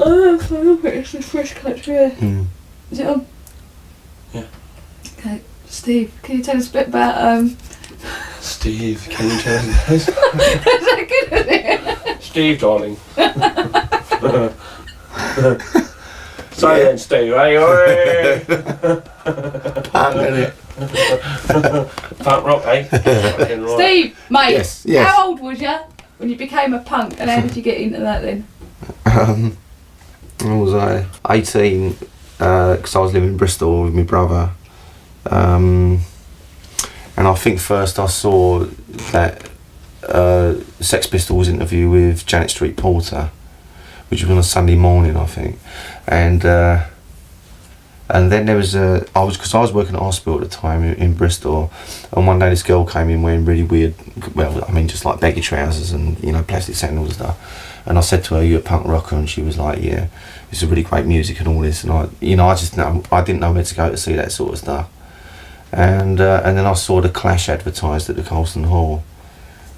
Oh, I love it. It's a fresh cut here. Is it on? Yeah. Okay, Steve, can you tell us a bit about Steve, can you tell us? Is that good, isn't it? Steve, darling. Say then, Steve, hey, Punk, innit? Punk rock, eh? Fucking right. Steve, mate, Yes. how old was you when you became a punk, and how did you get into that then? I was 18, because I was living in Bristol with my brother. And I think first I saw that Sex Pistols interview with Janet Street Porter, which was on a Sunday morning, I think. And then there was because I was working at hospital at the time in Bristol, and one day this girl came in wearing really weird, well, I mean just like baggy trousers and, you know, plastic sandals and stuff. And I said to her, "You're a punk rocker?" And she was like, "Yeah, it's a really great music and all this." And I didn't know where to go to see that sort of stuff. And then I saw the Clash advertised at the Colston Hall,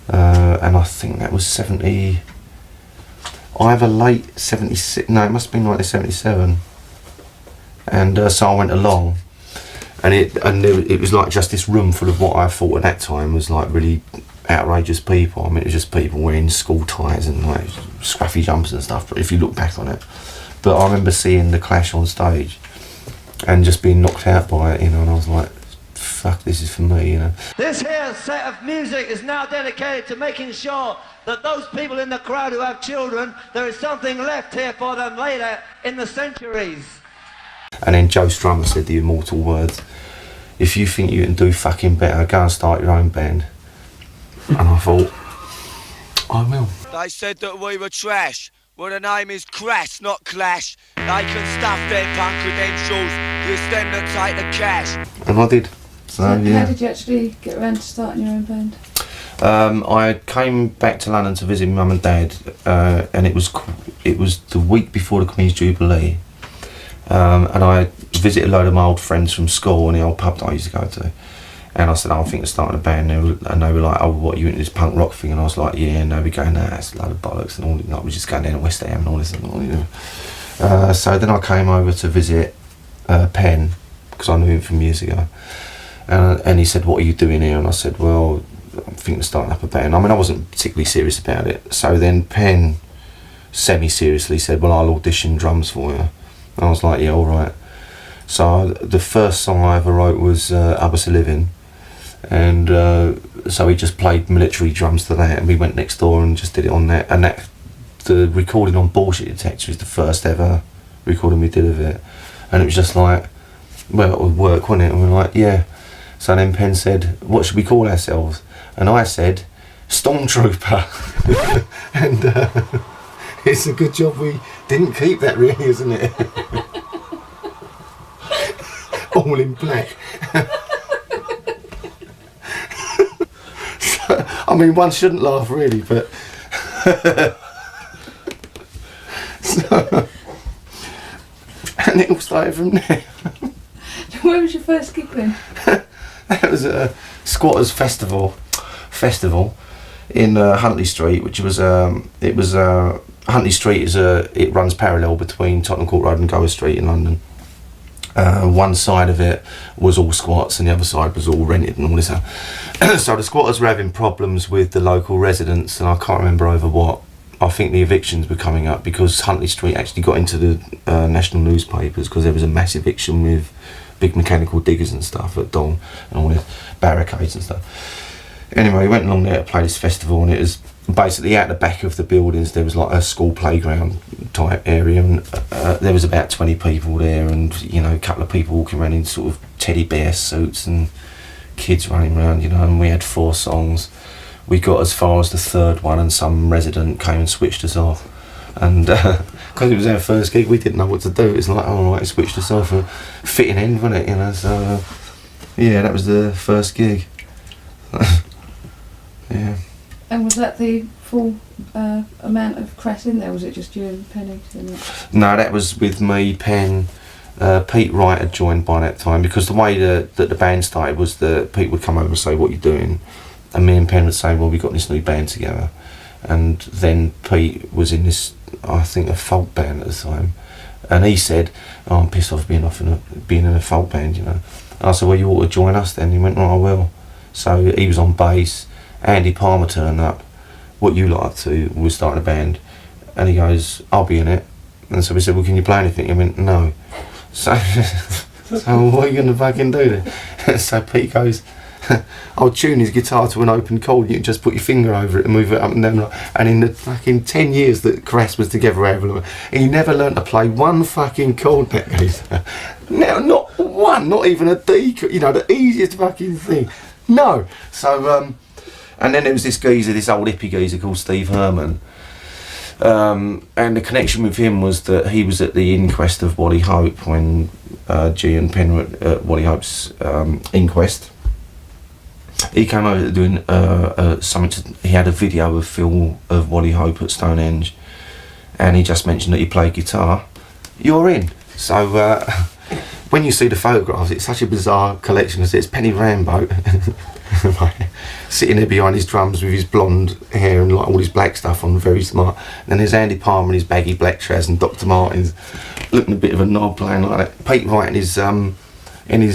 and I think that was 70. Either late 76, no, it must have been 1977. And so I went along, and it was like just this room full of what I thought at that time was like really outrageous people. I mean, it was just people wearing school ties and like scruffy jumpers and stuff, but if you look back on it. But I remember seeing the Clash on stage and just being knocked out by it, you know, and I was like, fuck, this is for me, you know. This here set of music is now dedicated to making sure that those people in the crowd who have children, there is something left here for them later in the centuries. And then Joe Strummer said the immortal words, "If you think you can do fucking better, go and start your own band." And I thought, I will. They said that we were trash. Well, the name is Crass, not Clash. They can stuff their punk credentials. It's them that take the cash. And I did. So, yeah. How did you actually get around to starting your own band? I came back to London to visit my mum and dad, and it was the week before the Queen's Jubilee, and I visited a load of my old friends from school and the old pub that I used to go to, and I said, "I think of starting a band," and they were like, "Oh, what, are you into this punk rock thing?" And I was like, "Yeah," and they were going, "Nah, it's a load of bollocks," and all, like, we're just going down to West Ham and all this and all, you know. So then I came over to visit Penn, because I knew him from years ago. And he said, "What are you doing here?" And I said, "Well, I'm thinking of starting up a band." I mean, I wasn't particularly serious about it. So then Penn semi-seriously said, "Well, I'll audition drums for you." And I was like, "Yeah, all right." So the first song I ever wrote was Abbas Living. And so he just played military drums to that, and we went next door and just did it on that. And the recording on Bullshit Detector is the first ever recording we did of it. And it was just like, well, it would work, wouldn't it? And we were like, yeah. So then Penn said, "What should we call ourselves?" And I said, "Stormtrooper." And it's a good job we didn't keep that, really, isn't it? All in black. So, I mean, one shouldn't laugh, really, but... So, and it all started from there. Where was your first gig then? That was a Squatters Festival in Huntley Street, which was Huntley Street it runs parallel between Tottenham Court Road and Gower Street in London. One side of it was all squats and the other side was all rented and all this stuff. So the squatters were having problems with the local residents, and I can't remember over what. I think the evictions were coming up because Huntley Street actually got into the national newspapers because there was a massive eviction with big mechanical diggers and stuff at dawn and all the barricades and stuff. Anyway, we went along there to play this festival, and it was basically out the back of the buildings. There was like a school playground type area, and there was about 20 people there, and you know, a couple of people walking around in sort of teddy bear suits and kids running around, you know. And we had 4 songs. We got as far as the 3rd one, and some resident came and switched us off. And because it was our first gig, we didn't know what to do. It was like, oh, right, it switched us off, a fitting end, wasn't it? You know, so yeah, that was the first gig. Yeah. And was that the full amount of Crass in there? Was it just you and Penny? No, that was with me, Penn. Pete Wright had joined by that time, because the way that the band started was that Pete would come over and say, "What are you doing?" And me and Penn would say, "Well, we got this new band together." And then Pete was in this I think, a folk band at the time. And he said, oh, I'm pissed off being in a folk band, you know. And I said, well, you ought to join us then. He went, right, I will. So he was on bass. Andy Palmer turned up. What you like to? We're starting a band. And he goes, I'll be in it. And so we said, well, can you play anything? He went, no. So, so what are you going to fucking do then? So Pete goes, I'll tune his guitar to an open chord. You can just put your finger over it and move it up and down. And in the fucking 10 years that Crass was together, he never learned to play one fucking chord. No, not one, not even a D. You know, the easiest fucking thing. No. So, and then there was this geezer, this old hippie geezer called Steve Herman. And the connection with him was that he was at the inquest of Wally Hope when G and Penn were at Wally Hope's inquest. He came over doing something. He had a video of Phil of Wally Hope at Stonehenge, and he just mentioned that he played guitar. You're in. So when you see the photographs, it's such a bizarre collection. It's Penny Rambo sitting there behind his drums with his blonde hair and like all his black stuff on, very smart. And then there's Andy Palmer in his baggy black trousers and Dr. Martens looking a bit of a knob playing like that. Pete Wright in his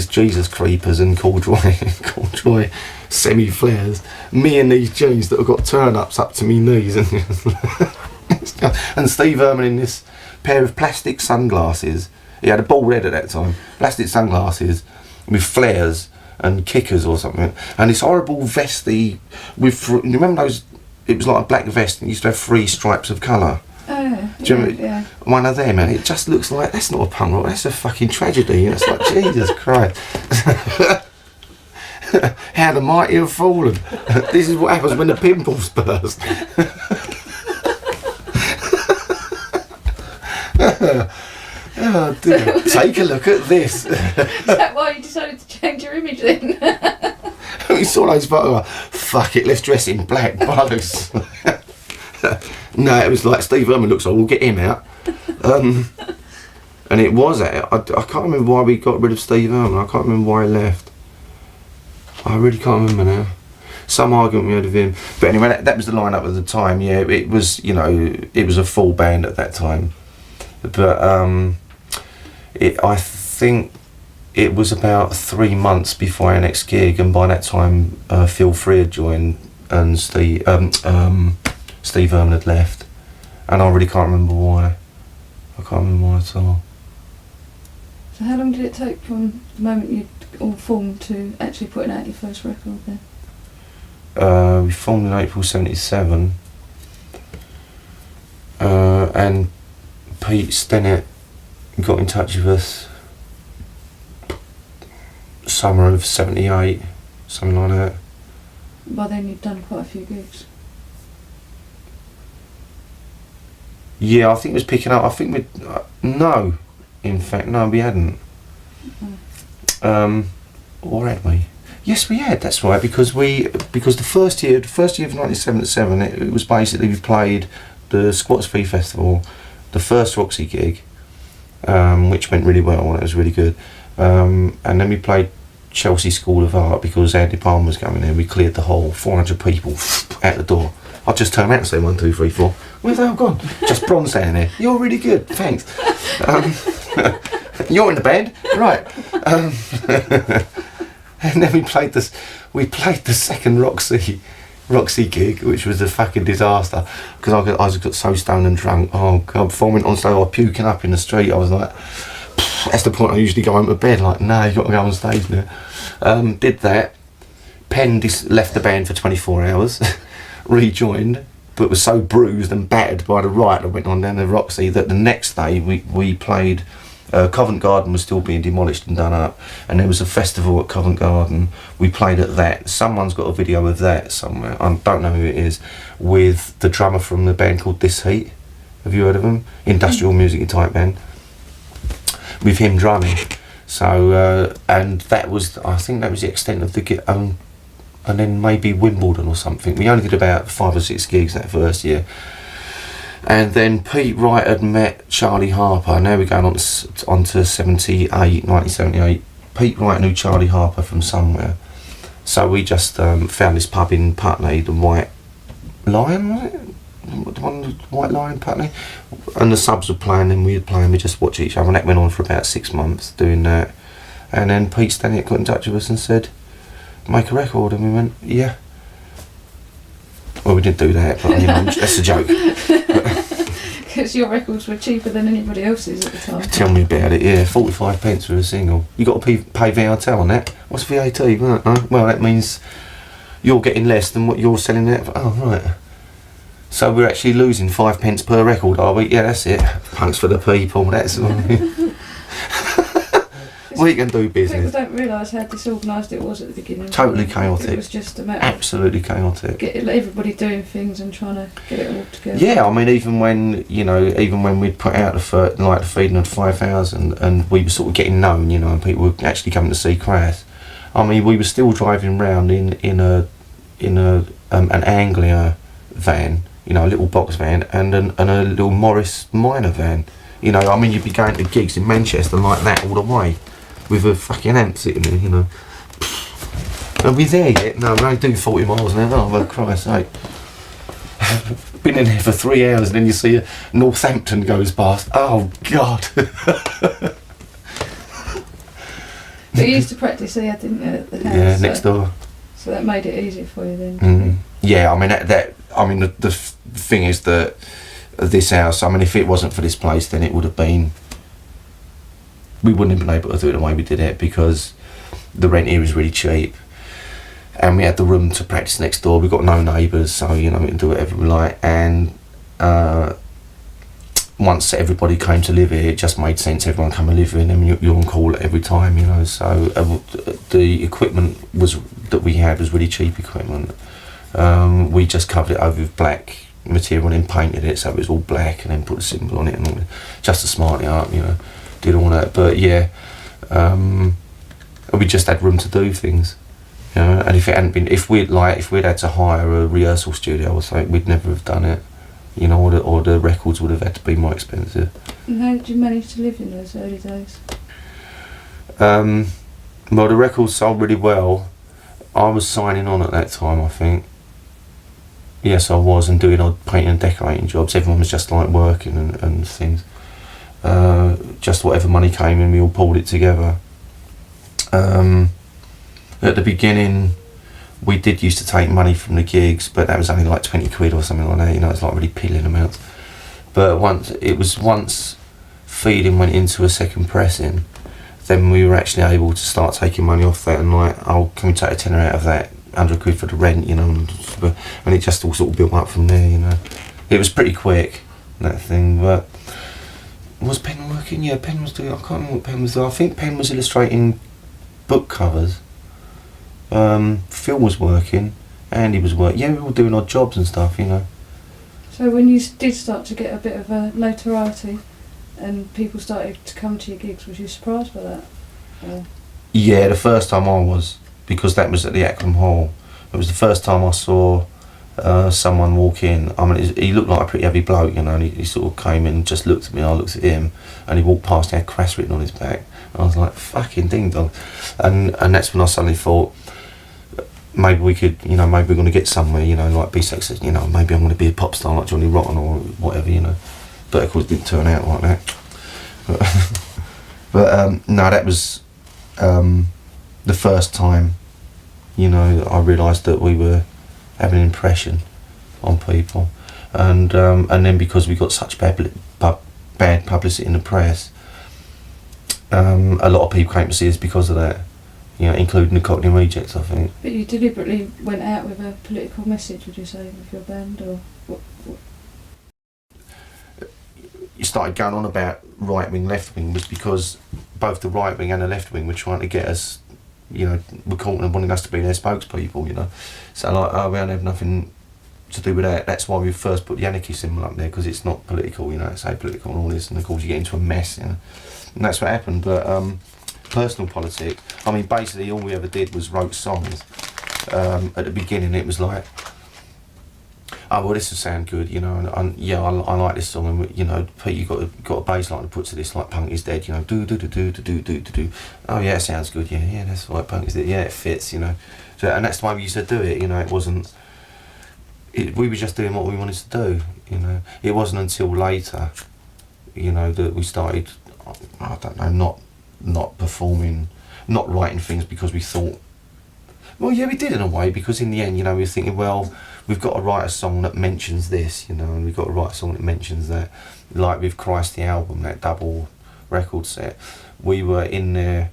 Jesus Creepers and corduroy semi-flares, me in these jeans that have got turn-ups up to me knees, and Steve Herman in this pair of plastic sunglasses. He had a bald head at that time, plastic sunglasses with flares and kickers or something, and this horrible vesty with, you remember those, it was like a black vest and it used to have 3 stripes of colour. Oh, do you remember? Yeah. One of them, and it just looks like, that's not a punk rock, that's a fucking tragedy. And it's like, Jesus Christ. How the mighty have fallen. This is what happens when the pimples burst. Oh dear. Take a look at this. Is that why you decided to change your image then? We saw those photos, fuck it, let's dress in black, bollocks. No, it was like Steve Herman looks like, we'll get him out. And it was out. I can't remember why we got rid of Steve Herman. I can't remember why he left. I really can't remember now. Some argument we had with him. But anyway, that was the lineup at the time. Yeah, it was, you know, it was a full band at that time. But I think it was about 3 months before our next gig, and by that time Phil Free had joined and Steve Herman had left, and I really can't remember why. I can't remember why at all. So how long did it take from the moment you all formed to actually putting out your first record then? We formed in April '77, and Pete Stennett got in touch with us summer of '78, something like that. By then you'd done quite a few gigs. Yeah, I think it was picking up. I think we no, in fact, no, we hadn't. Or had we? Yes, we had. That's right. Because the first year of 1977, it was basically we played the Squats Fee Festival, the first Roxy gig, which went really well and it was really good. And then we played Chelsea School of Art because Andy Palmer was coming in. We cleared the hall, 400 people out the door. I just turned around and say 1, 2, 3, 4. Where's they all gone? Just Bronze standing there. You're really good, thanks. You're in the band, right? And then we played the second Roxy gig, which was a fucking disaster because I just got so stoned and drunk. Oh God! Before I went on stage, I was puking up in the street. I was like, that's the point I usually go home to bed. Like, no, you got to go on stage now. Did that. Penn left the band for 24 hours. Rejoined, but was so bruised and battered by the riot that went on down the Roxy that the next day we played. Covent Garden was still being demolished and done up, and there was a festival at Covent Garden. We played at that. Someone's got a video of that somewhere. I don't know who it is, with the drummer from the band called This Heat. Have you heard of them? Industrial music type band. With him drumming. So and that was, I think that was the extent of the gig. And then maybe Wimbledon or something. We only did about 5 or 6 gigs that first year. And then Pete Wright had met Charlie Harper. Now we're going on to 1978. Pete Wright knew Charlie Harper from somewhere. So we just found this pub in Putney, the White Lion, was it? the one with White Lion Putney, and the subs were playing, and we'd play, and we just watch each other, and that went on for about 6 months doing that. And then Pete Stanick got in touch with us and said, make a record, and we went, yeah. Well, we didn't do that, but you know, that's a joke. Because your records were cheaper than anybody else's at the time. Tell me about it, yeah, 45 pence for a single. You got to pay VAT on that. What's VAT? No? Well, that means you're getting less than what you're selling it for. Oh, right. So we're actually losing 5 pence per record, are we? Yeah, that's it. Punks for the people, that's all. We can do People business. don't realise how disorganised it was at the beginning. Totally chaotic. It was just a matter Absolutely chaotic. of everybody doing things and trying to get it all together. Yeah, I mean, even when we'd put out the feeding of 5,000, and we were sort of getting known, you know, and people were actually coming to see Crass. I mean, we were still driving around in an Anglia van, you know, a little box van, and a little Morris Minor van. You know, I mean, you'd be going to gigs in Manchester like that all the way, with a fucking amp sitting there, you know. Are we there yet? No, we're only doing 40 miles an hour. Oh, for Christ's sake. Been in there for 3 hours, and then you see Northampton goes past. Oh, God. But you used to practice here, didn't you, at the house? Yeah, next door. So that made it easier for you then. Yeah, I mean, the thing is that this house, I mean, if it wasn't for this place, then it would have been, we wouldn't have been able to do it the way we did it, because the rent here is really cheap, and we had the room to practice next door. We've got no neighbours, so, you know, we can do whatever we like. And once everybody came to live here, it just made sense, everyone come and live here, and then you're on call every time, you know. So the equipment that we had was really cheap equipment. We just covered it over with black material and then painted it so it was all black, and then put a symbol on it and all, just to smart it up, you know. Did all that, but yeah, we just had room to do things, you know. And if it hadn't been, if we'd had to hire a rehearsal studio or something, we'd never have done it, you know, or the records would have had to be more expensive. And how did you manage to live in those early days? Well, the records sold really well. I was signing on at that time, I think. Yes, I was, and doing odd painting and decorating jobs. Everyone was just like working and things. Just whatever money came in, we all pulled it together. At the beginning, we did used to take money from the gigs, but that was only like 20 quid or something like that, you know. It's like really piddling amounts. But once feeding went into a second pressing, then we were actually able to start taking money off that, and like, oh, can we take a tenner out of that, 100 quid for the rent, you know, and it just all sort of built up from there, you know. It was pretty quick, that thing. But was Penn working? Yeah, Penn was doing, I can't remember what Penn was doing. I think Penn was illustrating book covers. Phil was working, Andy was working. Yeah, we were all doing odd jobs and stuff, you know. So when you did start to get a bit of a notoriety and people started to come to your gigs, was you surprised by that? Or? Yeah, the first time I was, because that was at the Acklam Hall. It was the first time I saw someone walk in. I mean, he looked like a pretty heavy bloke, you know, and he sort of came in and just looked at me, and I looked at him, and he walked past, he had Crass written on his back. And I was like, fucking ding dong. And that's when I suddenly thought, maybe we could, you know, maybe we're going to get somewhere, you know, like be successful, you know, maybe I'm going to be a pop star like Johnny Rotten or whatever, you know. But of course it didn't turn out like that. But no, that was the first time, you know, I realised that we were having an impression on people. And then because we got such bad publicity in the press, a lot of people came to see us because of that. You know, including the Cockney Rejects, I think. But you deliberately went out with a political message, would you say, with your band, or what? You started going on about right wing, left wing, was because both the right wing and the left wing were trying to get us, you know, were calling and wanting us to be their spokespeople, you know. So like, oh, we don't have nothing to do with that. That's why we first put the anarchy symbol up there, because it's not political, you know, it's apolitical and all this, and of course you get into a mess, you know. And that's what happened. But personal politics, I mean, basically all we ever did was wrote songs. At the beginning it was like, oh, well, this will sound good, you know, and yeah, I like this song, and you know, Pete, you got a bass line to put to this, like Punk is Dead, you know, do do do do do do do do. Oh yeah, it sounds good, yeah, that's right, Punk is Dead, yeah, it fits, you know. So, and that's the way we used to do it, you know. It wasn't we were just doing what we wanted to do, you know. It wasn't until later, you know, that we started, I don't know, not performing, not writing things because we thought, well, yeah, we did in a way, because in the end, you know, we were thinking, well, we've got to write a song that mentions this, you know, and we've got to write a song that mentions that. Like with Christ the album, that double record set, we were in there,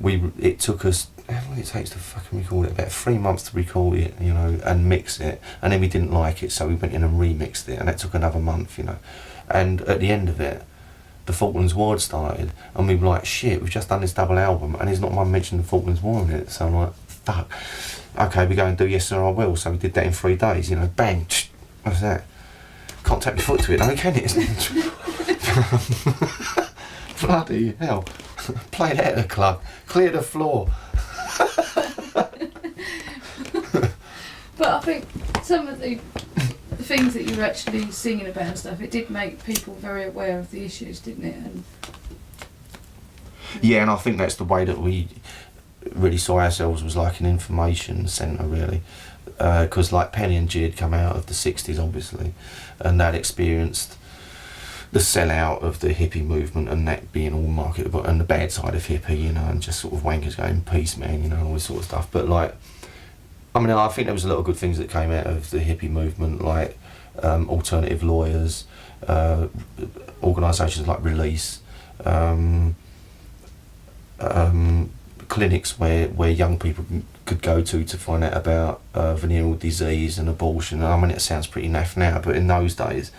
it took us, how long did it take to fucking record it? About 3 months to record it, you know, and mix it, and then we didn't like it, so we went in and remixed it, and that took another month, you know. And at the end of it, the Falklands War started, and we were like, shit, we've just done this double album, and there's not one mention of the Falklands War in it, so I'm like, fuck. Okay, we go and do Yes Sir I Will, so we did that in 3 days, you know, bang, what's that? Can't take my foot to it, though, can it? Bloody hell. Play that at a club, clear the floor. But I think some of the things that you were actually singing about and stuff, it did make people very aware of the issues, didn't it? And yeah, and I think that's the way that we really saw ourselves, was like an information centre, really. Because like Penny and G had come out of the 60s, obviously, and they'd experienced the sellout of the hippie movement, and that being all marketable, and the bad side of hippie, you know, and just sort of wankers going, peace man, you know, all this sort of stuff. But like, I mean, I think there was a lot of good things that came out of the hippie movement, like alternative lawyers, organisations like Release, clinics where young people could go to find out about venereal disease and abortion. I mean, it sounds pretty naff now, but in those days,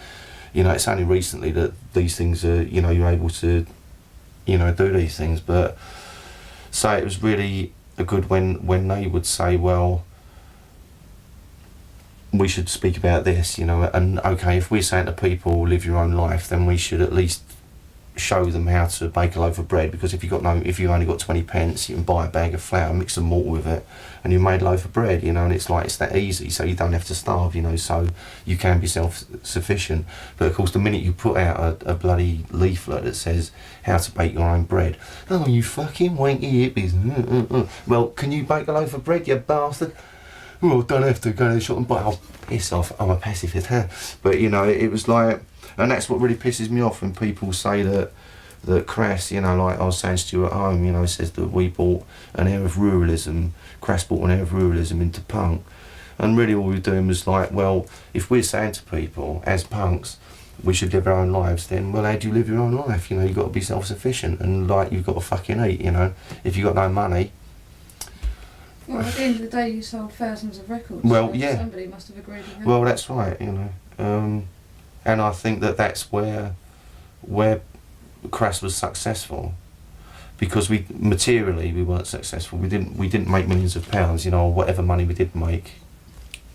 you know, it's only recently that these things are, you know, you're able to, you know, do these things. But so it was really good when they would say, well, we should speak about this, you know, and okay, if we're saying to people, live your own life, then we should at least show them how to bake a loaf of bread, because if you only got 20 pence, you can buy a bag of flour, mix some malt with it, and you made a loaf of bread, you know. And it's like, it's that easy, so you don't have to starve, you know, so you can be self-sufficient. But of course, the minute you put out a bloody leaflet that says how to bake your own bread, oh, you fucking wanky hippies, well, can you bake a loaf of bread, you bastard? Well, don't have to go to the shop and buy. Oh, piss off, I'm a pacifist, huh? But you know, it was like, and that's what really pisses me off when people say that Crass, you know, like I was saying to you at home, you know, says that we brought an air of ruralism, Crass brought an air of ruralism into punk. And really all we were doing was like, well, if we're saying to people, as punks, we should live our own lives, then, well, how do you live your own life? You know, you've got to be self-sufficient, and like, you've got to fucking eat, you know. If you've got no money... well, at the end of the day, you sold thousands of records. Well, so yeah. Somebody must have agreed with that. Well, that's right, you know. And I think that's where Crass was successful, because we materially we weren't successful. We didn't make millions of pounds, you know, or whatever money we did make.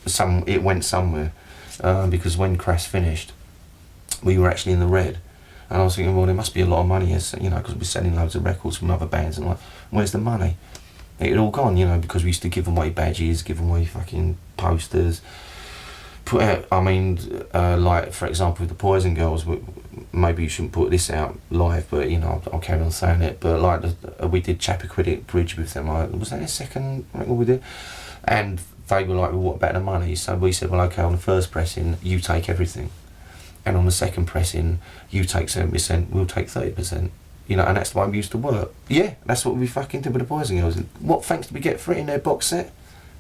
It went somewhere, because when Crass finished, we were actually in the red, and I was thinking, well, there must be a lot of money, you know, because we're selling loads of records from other bands, and like, where's the money? It had all gone, you know, because we used to give away badges, give away fucking posters. Put out, I mean, like for example with the Poison Girls, maybe you shouldn't put this out live, but you know, I'll carry on saying it. But like we did Chappaquiddick Bridge with them. Was that the second record we did? And they were like, well, what about the money? So we said, well, okay, on the first pressing, you take everything, and on the second pressing, you take 7%, we'll take 30%. You know, and that's the way we used to work. Yeah, that's what we fucking did with the Poison Girls. What thanks did we get for it in their box set?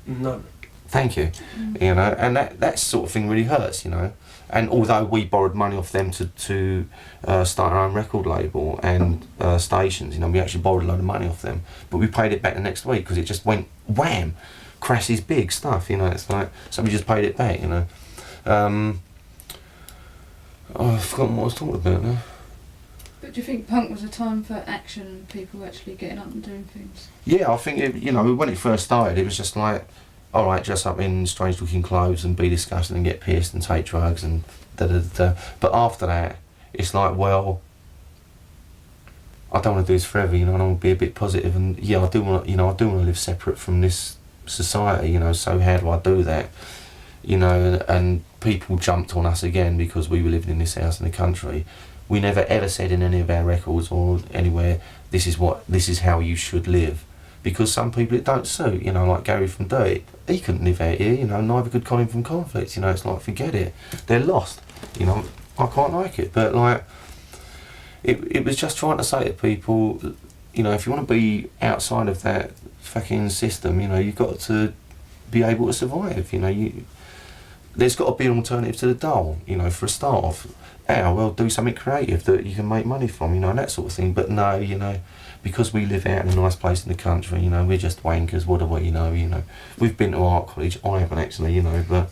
No. Thank you. You know, and that sort of thing really hurts, you know. And although we borrowed money off them to start our own record label and stations, you know, we actually borrowed a load of money off them, but we paid it back the next week because it just went wham, Crass's big stuff, you know. It's like, so we just paid it back, you know. Oh, I've forgotten what I was talking about now. But do you think punk was a time for action and people actually getting up and doing things? Yeah, I think, you know, when it first started, it was just like, alright, dress up in strange looking clothes and be disgusting and get pierced and take drugs and da-da-da-da. But after that, it's like, well, I don't want to do this forever, you know, and I want to be a bit positive, and yeah, I do want to live separate from this society, you know, so how do I do that? You know, and people jumped on us again because we were living in this house in the country. We never ever said in any of our records or anywhere, this is how you should live. because some people it don't suit, you know, like Gary from Dirty, he couldn't live out here, you know, neither could Colin from Conflict, you know, it's like, forget it, they're lost, you know, I quite like it, but like, it was just trying to say to people, you know, if you want to be outside of that fucking system, you know, you've got to be able to survive, you know, there's got to be an alternative to the dole, you know, for a start off. Well, do something creative that you can make money from, you know, and that sort of thing. But no, you know, because we live out in a nice place in the country, you know, we're just wankers, what do we know, you know. We've been to art college, I haven't actually, you know, but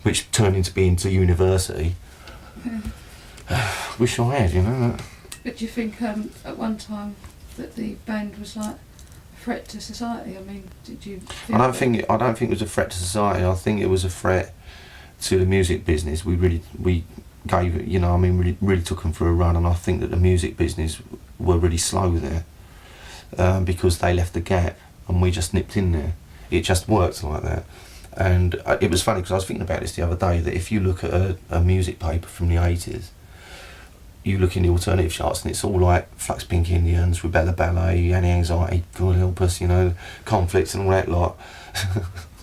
which turned into being to university. Wish I had, you know. But do you think at one time that the band was like a threat to society? I mean, did you think I don't think it was a threat to society, I think it was a threat to the music business. We gave it, you know, I mean, really took them for a run, and I think that the music business were really slow there because they left the gap and we just nipped in there. It just worked like that. And it was funny because I was thinking about this the other day, that if you look at a music paper from the 80s, you look in the alternative charts and it's all like Flux Pink Indians, Rebella Ballet, Annie Anxiety, God Help Us, you know, Conflicts and all that lot.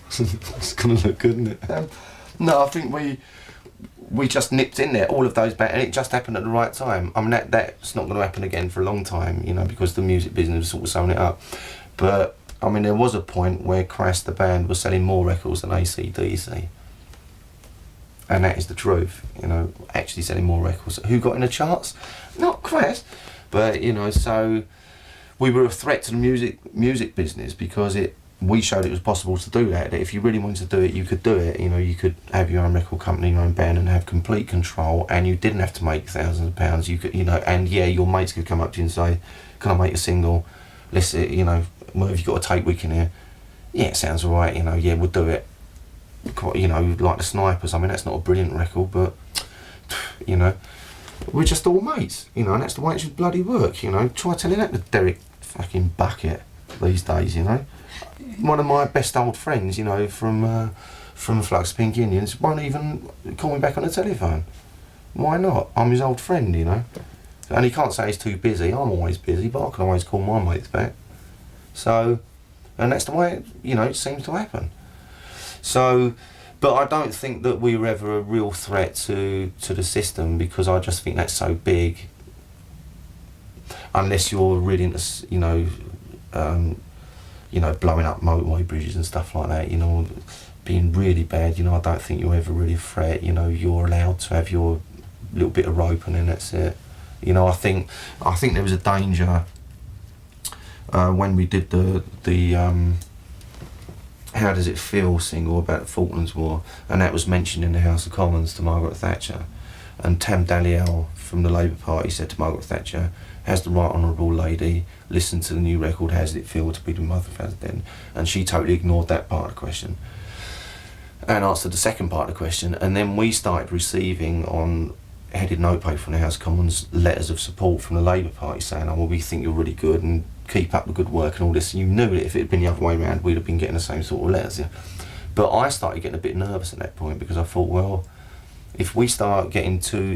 It's gonna look good, isn't it? No, I think we just nipped in there, all of those back, and it just happened at the right time. I mean, that's not going to happen again for a long time, you know, because the music business was sort of sewing it up. But, I mean, there was a point where Crass, the band, was selling more records than AC/DC. And that is the truth, you know, actually selling more records. Who got in the charts? Not Crass. But, you know, so we were a threat to the music business because we showed it was possible to do that if you really wanted to do it, you could do it, you know, you could have your own record company, your own band, and have complete control, and you didn't have to make thousands of pounds, you could, you know, and yeah, your mates could come up to you and say, can I make a single, let's, you know, well, have you got a tape we can hear? Yeah, it sounds alright, you know, yeah, we'll do it. You know, like the Snipers, I mean, that's not a brilliant record, but, you know, we're just all mates, you know, and that's the way it should bloody work, you know. Try telling that to Derek fucking Bucket these days, you know. One of my best old friends, you know, from Flux Pink Indians, won't even call me back on the telephone. Why not? I'm his old friend, you know. And he can't say he's too busy. I'm always busy, but I can always call my mates back. So, and that's the way it, you know, it seems to happen. So, but I don't think that we were ever a real threat to the system, because I just think that's so big. Unless you're really into, you know, blowing up motorway bridges and stuff like that, you know, being really bad, you know, I don't think you're ever really a threat, you know, you're allowed to have your little bit of rope and then that's it. You know, I think there was a danger when we did the How Does It Feel single about the Falklands War, and that was mentioned in the House of Commons to Margaret Thatcher, and Tam Dalyell from the Labour Party said to Margaret Thatcher, "Has the Right Honourable Lady listened to the new record, How Does It Feel to be the mother of our dead?" And she totally ignored that part of the question and answered the second part of the question, and then we started receiving on headed notepaper from the House of Commons letters of support from the Labour Party saying, "Oh, well, we think you're really good and keep up the good work and all this." And you knew that if it had been the other way around, we'd have been getting the same sort of letters. Yeah? But I started getting a bit nervous at that point, because I thought, well, if you start getting into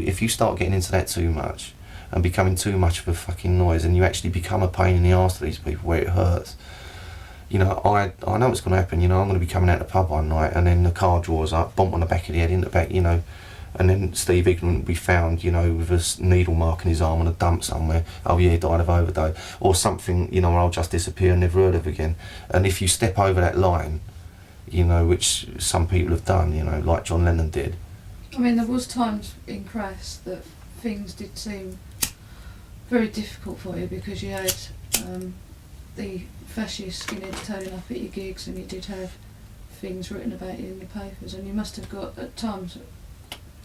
that too much and becoming too much of a fucking noise, and you actually become a pain in the arse to these people where it hurts, you know, I know what's going to happen. You know, I'm going to be coming out the pub one night and then the car draws up, bump on the back of the head, in the back, you know, and then Steve Ignorant will be found, you know, with a needle mark in his arm on a dump somewhere. Oh yeah, he died of overdose. Or something, you know, or I'll just disappear and never heard of again. And if you step over that line, you know, which some people have done, you know, like John Lennon did. I mean, there was times in Crass that things did seem very difficult for you, because you had the fascist skinheads turning up at your gigs, and you did have things written about you in the papers, and you must have got, at times,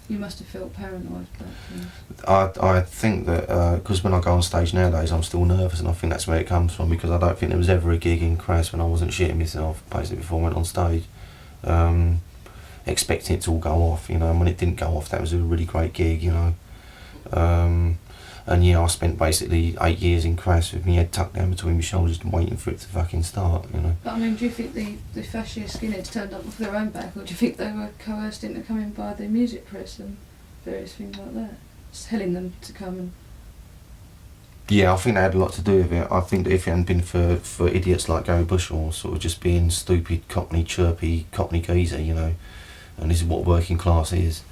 you must have felt paranoid about things. I think that, because when I go on stage nowadays, I'm still nervous, and I think that's where it comes from, because I don't think there was ever a gig in Crass when I wasn't shitting myself, basically, before I went on stage. Expecting it to all go off, you know, and when it didn't go off, that was a really great gig, you know. And yeah, I spent basically 8 years in Crass with my head tucked down between my shoulders waiting for it to fucking start, you know. But I mean, do you think the fascist skinheads turned up off their own back, or do you think they were coerced into coming by the music press and various things like that? Just telling them to come and... Yeah, I think that had a lot to do with it. I think that if it hadn't been for idiots like Gary Bushell, sort of just being stupid, cockney, chirpy, cockney geezer, you know, and this is what working class is.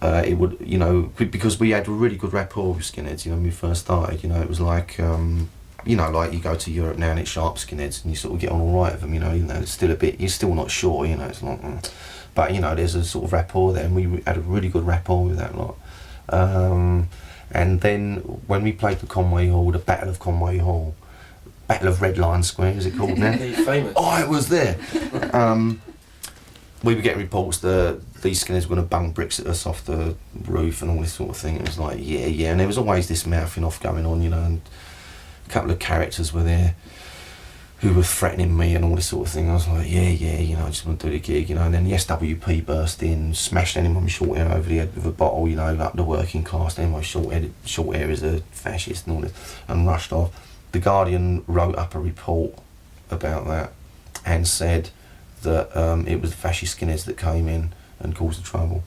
It would, you know, because we had a really good rapport with skinheads, you know, when we first started, you know, it was like, you know, like you go to Europe now and it's sharp skinheads and you sort of get on all right with them, you know, it's still a bit, you're still not sure, you know, it's like, but, you know, there's a sort of rapport there and we had a really good rapport with that lot. And then when we played the Conway Hall, the Battle of Conway Hall, Battle of Red Lion Square, is it called now? Famous. Oh, I was there. We were getting reports that these skinheads were going to bung bricks at us off the roof and all this sort of thing. It was like, yeah, and there was always this mouthing off going on, you know, and a couple of characters were there who were threatening me and all this sort of thing. I was like, yeah, you know, I just want to do the gig, you know. And then the SWP burst in, smashed anyone with short hair over the head with a bottle, you know, up the working class. Anyone with short hair is a fascist and all this, and rushed off. The Guardian wrote up a report about that and said that it was the fascist skinheads that came in and caused the trouble.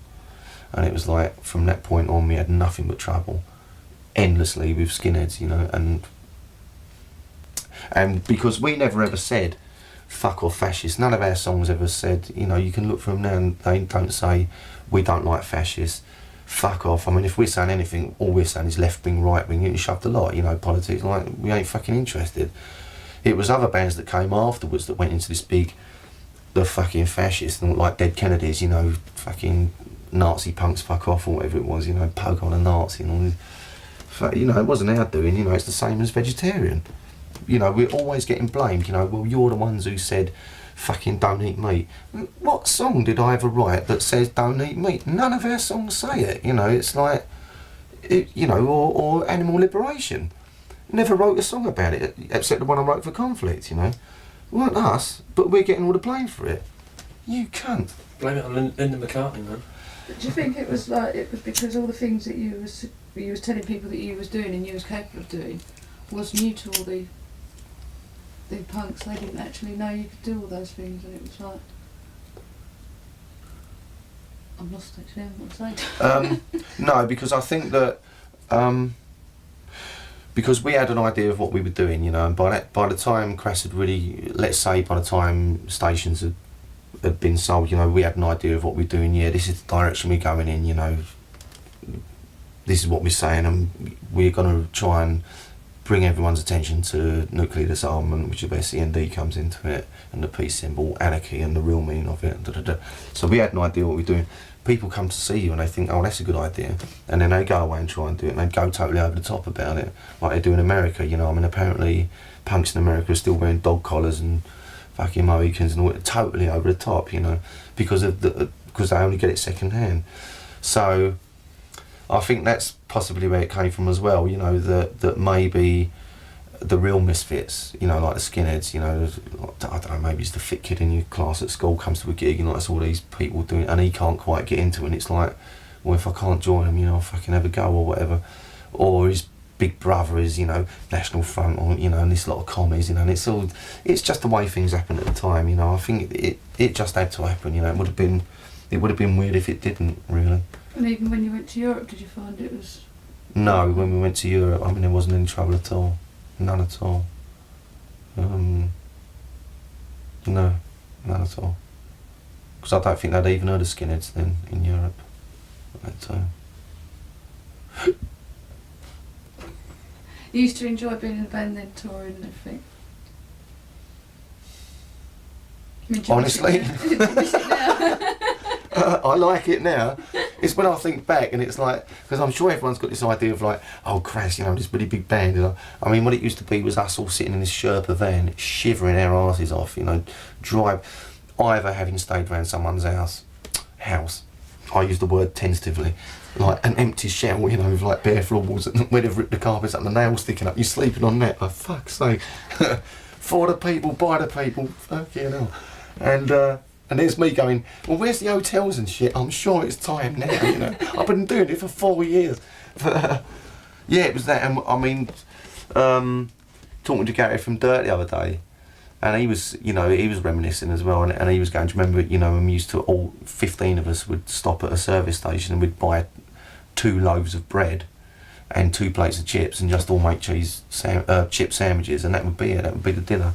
And it was like, from that point on, we had nothing but trouble, endlessly with skinheads, you know, and because we never ever said fuck off fascists, none of our songs ever said, you know, you can look for them now and they don't say we don't like fascists, fuck off. I mean, if we're saying anything, all we're saying is left wing, right wing, you shoved a lot, you know, politics, like, we ain't fucking interested. It was other bands that came afterwards that went into this big, the fucking fascists, and like Dead Kennedys, you know, fucking Nazi punks, fuck off, or whatever it was, you know, poke on a Nazi and all this. You know, it wasn't our doing, you know, it's the same as vegetarian. You know, we're always getting blamed, you know, well, you're the ones who said fucking don't eat meat. What song did I ever write that says don't eat meat? None of our songs say it, you know, it's like, you know, or animal liberation. Never wrote a song about it, except the one I wrote for Conflict, you know. It weren't us, but we're getting all the blame for it. You cunt. Blame it on Linda McCartney, man. Do you think it was because all the things that you was telling people that you was doing and you was capable of doing was new to all the punks? They didn't actually know you could do all those things, and it was like, I'm lost actually, I haven't got to say. No, because I think that because we had an idea of what we were doing, you know, and by the time Crass had really, let's say by the time stations had been sold, you know, we had an idea of what we're doing. Yeah, this is the direction we're going in, you know, this is what we're saying, and we're going to try and bring everyone's attention to nuclear disarmament, which is where CND comes into it, and the peace symbol, anarchy, and the real meaning of it. So we had an idea what we're doing. People come to see you and they think, oh, that's a good idea, and then they go away and try and do it, and they go totally over the top about it, like they do in America, you know. I mean, apparently punks in America are still wearing dog collars and fucking Mohicans and all, totally over the top, you know, because they only get it second hand. So I think that's possibly where it came from as well, you know, that maybe the real misfits, you know, like the skinheads, you know, I don't know, maybe it's the fit kid in your class at school comes to a gig and like it's all these people doing it and he can't quite get into it, and it's like, well, if I can't join him, you know, I'll fucking have a go or whatever. Or his big brother is, you know, National Front, or, you know, and this lot of commies, you know, and it's just the way things happen at the time, you know. I think it just had to happen, you know. It would have been weird if it didn't, really. And even when you went to Europe, did you find it was... No, when we went to Europe, I mean, there wasn't any trouble at all. None at all. No, none at all. Because I don't think they'd even heard of skinheads then in Europe at that time. You used to enjoy being in a band then, touring and everything? I mean, Honestly? do you miss it now? I like it now. It's when I think back and it's like, because I'm sure everyone's got this idea of like, oh Crass, you know, this really big band, you know. I mean, what it used to be was us all sitting in this Sherpa van, shivering our asses off, you know, either having stayed around someone's house, I use the word tentatively, like an empty shell, you know, with like bare floorboards and where they've ripped the carpets up and the nails sticking up, you're sleeping on that, for fuck's sake. For the people, by the people, fucking hell. And there's me going, well, where's the hotels and shit? I'm sure it's time now, you know. I've been doing it for 4 years. But, yeah, it was that. And I mean, talking to Gary from Dirt the other day, and he was, you know, he was reminiscing as well, and he was going to remember, you know, when we used to, all 15 of us would stop at a service station and we'd buy 2 loaves of bread and 2 plates of chips and just all make chip sandwiches, and that would be it. That would be the dinner.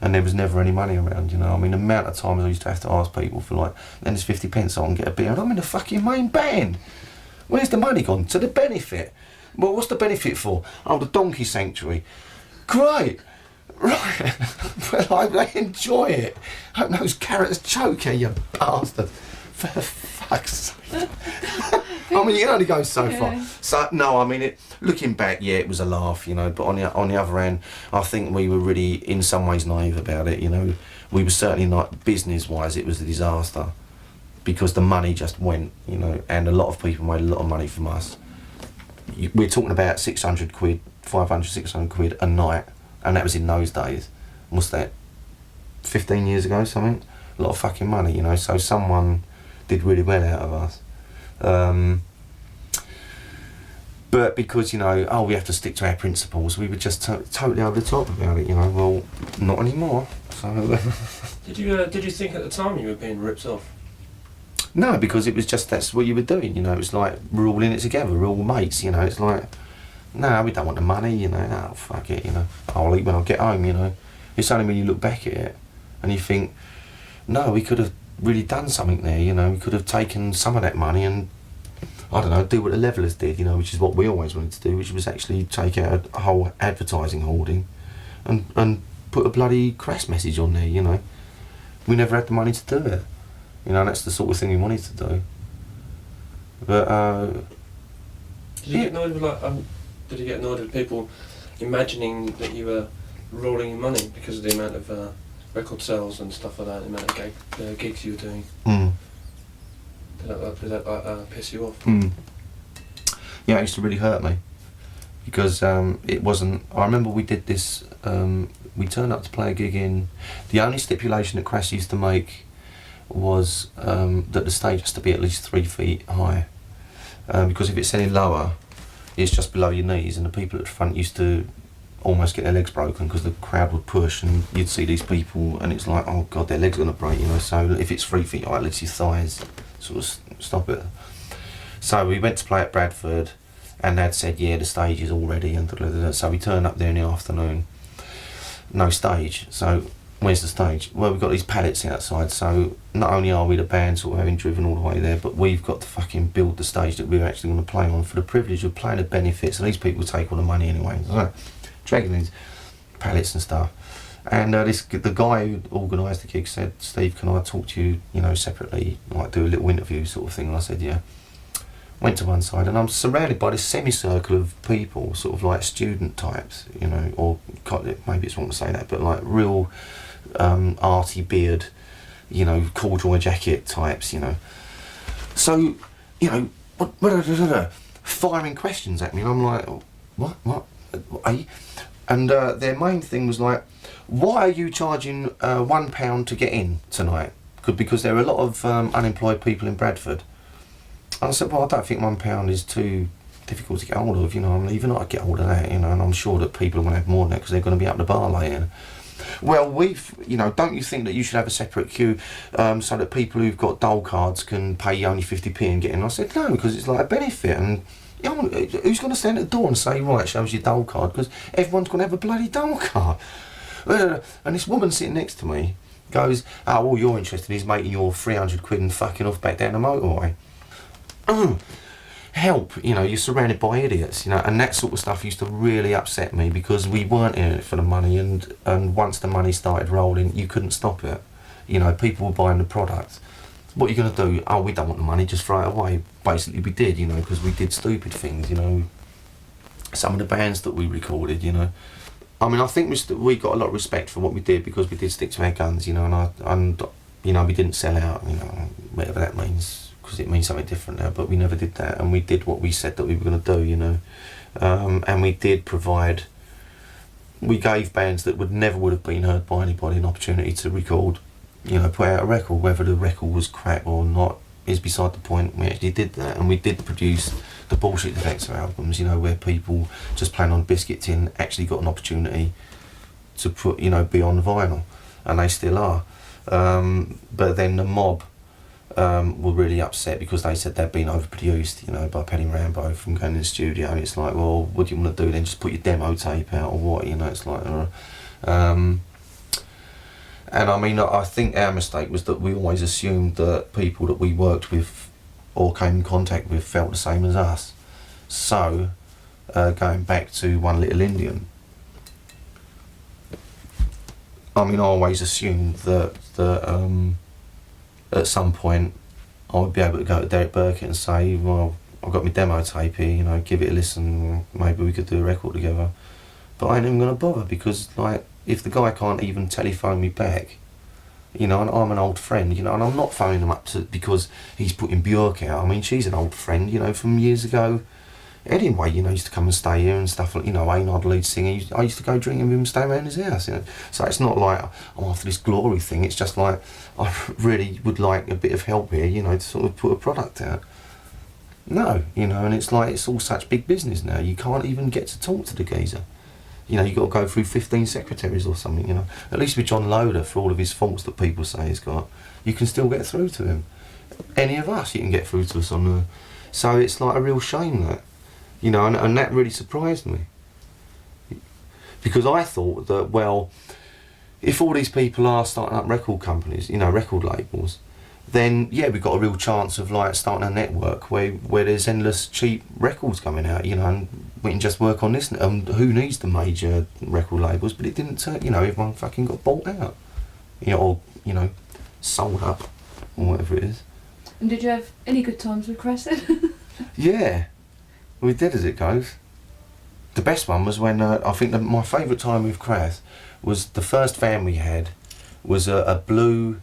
And there was never any money around, you know. I mean, the amount of times I used to have to ask people for like, then there's 50 pence so I can get a beer, and I'm in the fucking main band. Where's the money gone? To the benefit. Well, what's the benefit for? Oh, the donkey sanctuary. Great. Right. Well, I enjoy it. Hope those carrots choke you, you bastard. For fuck's sake. I mean, you can only go so far. So no, I mean, looking back, yeah, it was a laugh, you know. But on the other hand, I think we were really, in some ways, naive about it. You know, we were certainly not business-wise. It was a disaster because the money just went, you know, and a lot of people made a lot of money from us. We're talking about 600 quid, 500, 600 quid a night, and that was in those days. What's that? 15 years ago, something. A lot of fucking money, you know. So someone did really well out of us. But because, you know, oh, we have to stick to our principles, we were just totally over the top about it, you know. Well, not anymore. So Did you think at the time you were being ripped off? no, because it was just, that's what you were doing, you know. It's like we're all in it together, we're all mates, you know. It's like, no, we don't want the money, you know. No, fuck it, you know. I'll eat when I get home, you know. It's only when you look back at it and you think, no, we could have really done something there, you know. We could have taken some of that money and, I don't know, do what the Levellers did, you know, which is what we always wanted to do, which was actually take out a whole advertising hoarding and put a bloody Crass message on there, you know. We never had the money to do it, you know, and that's the sort of thing we wanted to do. But, Did you get annoyed with did you get annoyed with people imagining that you were rolling in money because of the amount of record sales and stuff like that, the amount of gigs you were doing? Did that piss you off? Yeah, it used to really hurt me because it wasn't. I remember we did this. We turned up to play a gig in. The only stipulation that Crass used to make was that the stage has to be at least 3 feet high, because if it's any lower, it's just below your knees, and the people at the front used to almost get their legs broken because the crowd would push, and you'd see these people, and it's like, oh god, their legs are gonna break, you know. So if it's 3 feet high, at least your thighs sort of stop it. So we went to play at Bradford, and Dad said, yeah, the stage is all ready, and so we turned up there in the afternoon. No stage. So where's the stage? Well, we've got these pallets outside, so not only are we the band sort of having driven all the way there, but we've got to fucking build the stage that we're actually going to play on for the privilege of playing the benefits, and these people take all the money anyway. So dragging these pallets and stuff. And the guy who organised the gig said, Steve, can I talk to you, you know, separately, like do a little interview sort of thing? And I said, yeah. Went to one side, and I'm surrounded by this semicircle of people, sort of like student types, you know, or maybe it's wrong to say that, but like real arty beard, you know, corduroy jacket types, you know. So, you know, firing questions at me, and I'm like, what, are you? And their main thing was like, why are you charging £1 to get in tonight? Because there are a lot of unemployed people in Bradford. And I said, well, I don't think £1 is too difficult to get hold of, you know. I mean, even I get hold of that, you know, and I'm sure that people are going to have more than that because they're going to be up the bar later. Well, you know, don't you think that you should have a separate queue so that people who've got dole cards can pay you only 50p and get in? And I said, no, because it's like a benefit, and you know, who's going to stand at the door and say, right, show us your dole card? Because everyone's going to have a bloody dole card. And this woman sitting next to me goes, oh, all you're interested in is making your 300 quid and fucking off back down the motorway. Help, you know, you're surrounded by idiots, you know, and that sort of stuff used to really upset me because we weren't in it for the money, and once the money started rolling, you couldn't stop it. You know, people were buying the product. What are you going to do? Oh, we don't want the money, just throw it away. Basically, we did, you know, because we did stupid things, you know. Some of the bands that we recorded, you know. I mean, I think we got a lot of respect for what we did because we did stick to our guns, you know, and you know, we didn't sell out, you know, whatever that means. Because it means something different now, but we never did that, and we did what we said that we were going to do, you know. And we did provide, we gave bands that would have been heard by anybody an opportunity to record, you know, put out a record. Whether the record was crap or not is beside the point. We actually did that, and we did produce the Bullshit Detector albums, you know, where people just playing on biscuit tin actually got an opportunity to put, you know, be on vinyl, and they still are. But then the mob were really upset because they said they'd been overproduced, you know, by Penny Rambo from going in the studio. And it's like, well, what do you want to do then? Just put your demo tape out or what? You know, it's like, and I mean, I think our mistake was that we always assumed that people that we worked with or came in contact with felt the same as us. So, going back to One Little Indian, I mean, I always assumed that at some point I would be able to go to Derek Burkett and say, well, I've got my demo tape here, you know, give it a listen, maybe we could do a record together. But I ain't even going to bother because, like, if the guy can't even telephone me back, you know, and I'm an old friend, you know, and I'm not phoning him up because he's putting Björk out. I mean, she's an old friend, you know, from years ago. Anyway, you know, used to come and stay here and stuff, like, you know, Aynard, lead singer, I used to go drinking with him and stay around his house, you know. So it's not like I'm after this glory thing, it's just like I really would like a bit of help here, you know, to sort of put a product out. No, you know, and it's like, it's all such big business now, you can't even get to talk to the geezer. You know, you've got to go through 15 secretaries or something, you know. At least with John Loder, for all of his faults that people say he's got, you can still get through to him. Any of us, you can get through to us on the... So it's like a real shame that, you know, and that really surprised me. Because I thought that, well, if all these people are starting up record companies, you know, record labels, then yeah, we've got a real chance of like starting a network where there's endless cheap records coming out, you know, and we can just work on this. Who needs the major record labels? But it didn't turn, you know, everyone fucking got bought out, you know, or, you know, sold up, or whatever it is. And did you have any good times with Crass then? Yeah, we did, as it goes. The best one was when, I think my favourite time with Crass was the first van we had was a blue,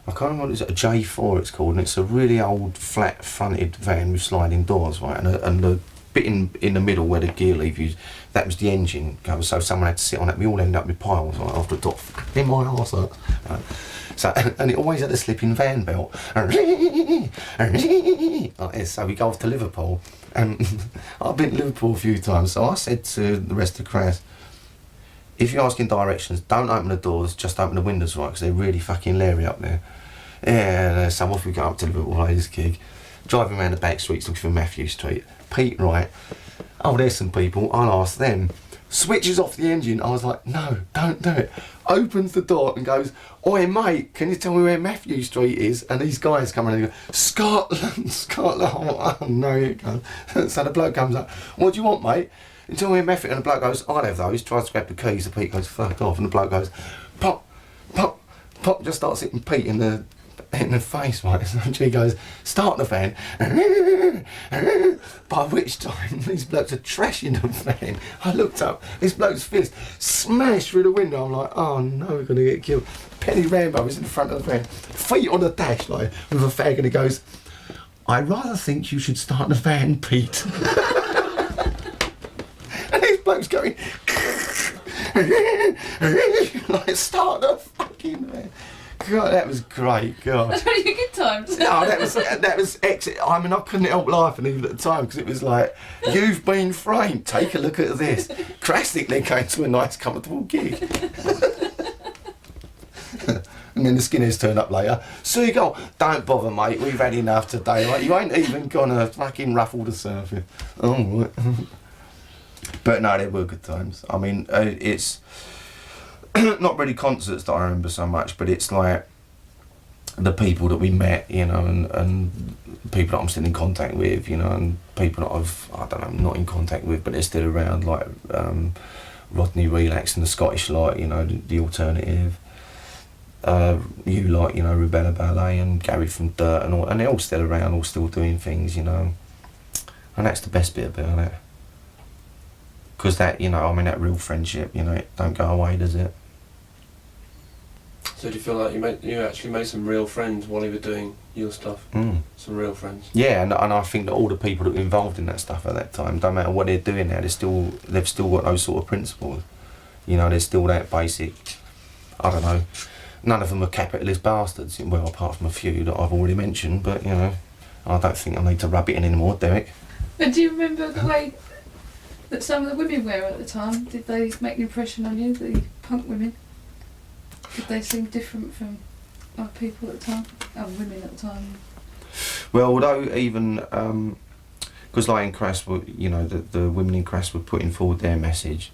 I can't remember what it is, a J4 it's called, and it's a really old flat fronted van with sliding doors, right, and the bit in the middle where the gear lever is, that was the engine goes, so someone had to sit on that. We all ended up with piles, right, after a dot in my arse, right. So, and it always had a slipping van belt. Like this. So we go off to Liverpool, and I've been to Liverpool a few times, so I said to the rest of the Crass, if you're asking directions, don't open the doors, just open the windows, right, because they're really fucking leery up there. Yeah, so off we go up to Liverpool, ladies' gig, driving around the back streets looking for Matthew Street. Pete, right, oh, there's some people, I'll ask them. Switches off the engine, I was like, no, don't do it. Opens the door and goes, oi mate, can you tell me where Matthew Street is? And these guys come around and go, Scotland, Scotland. Oh no, here it goes. So the bloke comes up, what do you want, mate? And tell me where Matthew, and the bloke goes, I'll have those. Tries to grab the keys, the Pete goes, fuck off, and the bloke goes, pop, pop, pop, just starts hitting Pete in the face, right? So he goes, start the van. By which time these blokes are trashing the van. I looked up, this bloke's fist smashed through the window. I'm like, oh no, we're gonna get killed. Penny Rambo is in the front of the van, feet on the dash, like with a fag, and he goes, I rather think you should start the van, Pete. And these blokes going like, start the fucking van. God, that was great. God. That's really good times. No, that was excellent. I mean, I couldn't help laughing even at the time because it was like, you've been framed. Take a look at this. Crassic then came to a nice, comfortable gig. And then the Skinheads turned up later. Seagull, don't bother, mate. We've had enough today. Like, you ain't even gonna fucking ruffle the surface. Oh, right. But no, they were good times. I mean, it's not really concerts that I remember so much, but it's like the people that we met, you know, and people that I'm still in contact with, you know, and people that I don't know, not in contact with, but they're still around, like Rodney Relax and the Scottish Light, you know, the Alternative. You like, you know, Rubella Ballet and Gary from Dirt and all, and they're all still around, all still doing things, you know, and that's the best bit about it. Because that, you know, I mean, that real friendship, you know, it don't go away, does it? So do you feel like you actually made some real friends while you were doing your stuff? Mm. Some real friends? Yeah, and I think that all the people that were involved in that stuff at that time, don't matter what they're doing now, they've still got those sort of principles. You know, there's still that basic, I don't know, none of them are capitalist bastards, well, apart from a few that I've already mentioned, but, you know, I don't think I need to rub it in anymore, Derek. But do you remember the way that some of the women were at the time? Did they make an impression on you, the punk women? Did they seem different from people at the time, women at the time? Well, although even because like in Crass, you know, the women in Crass were putting forward their message,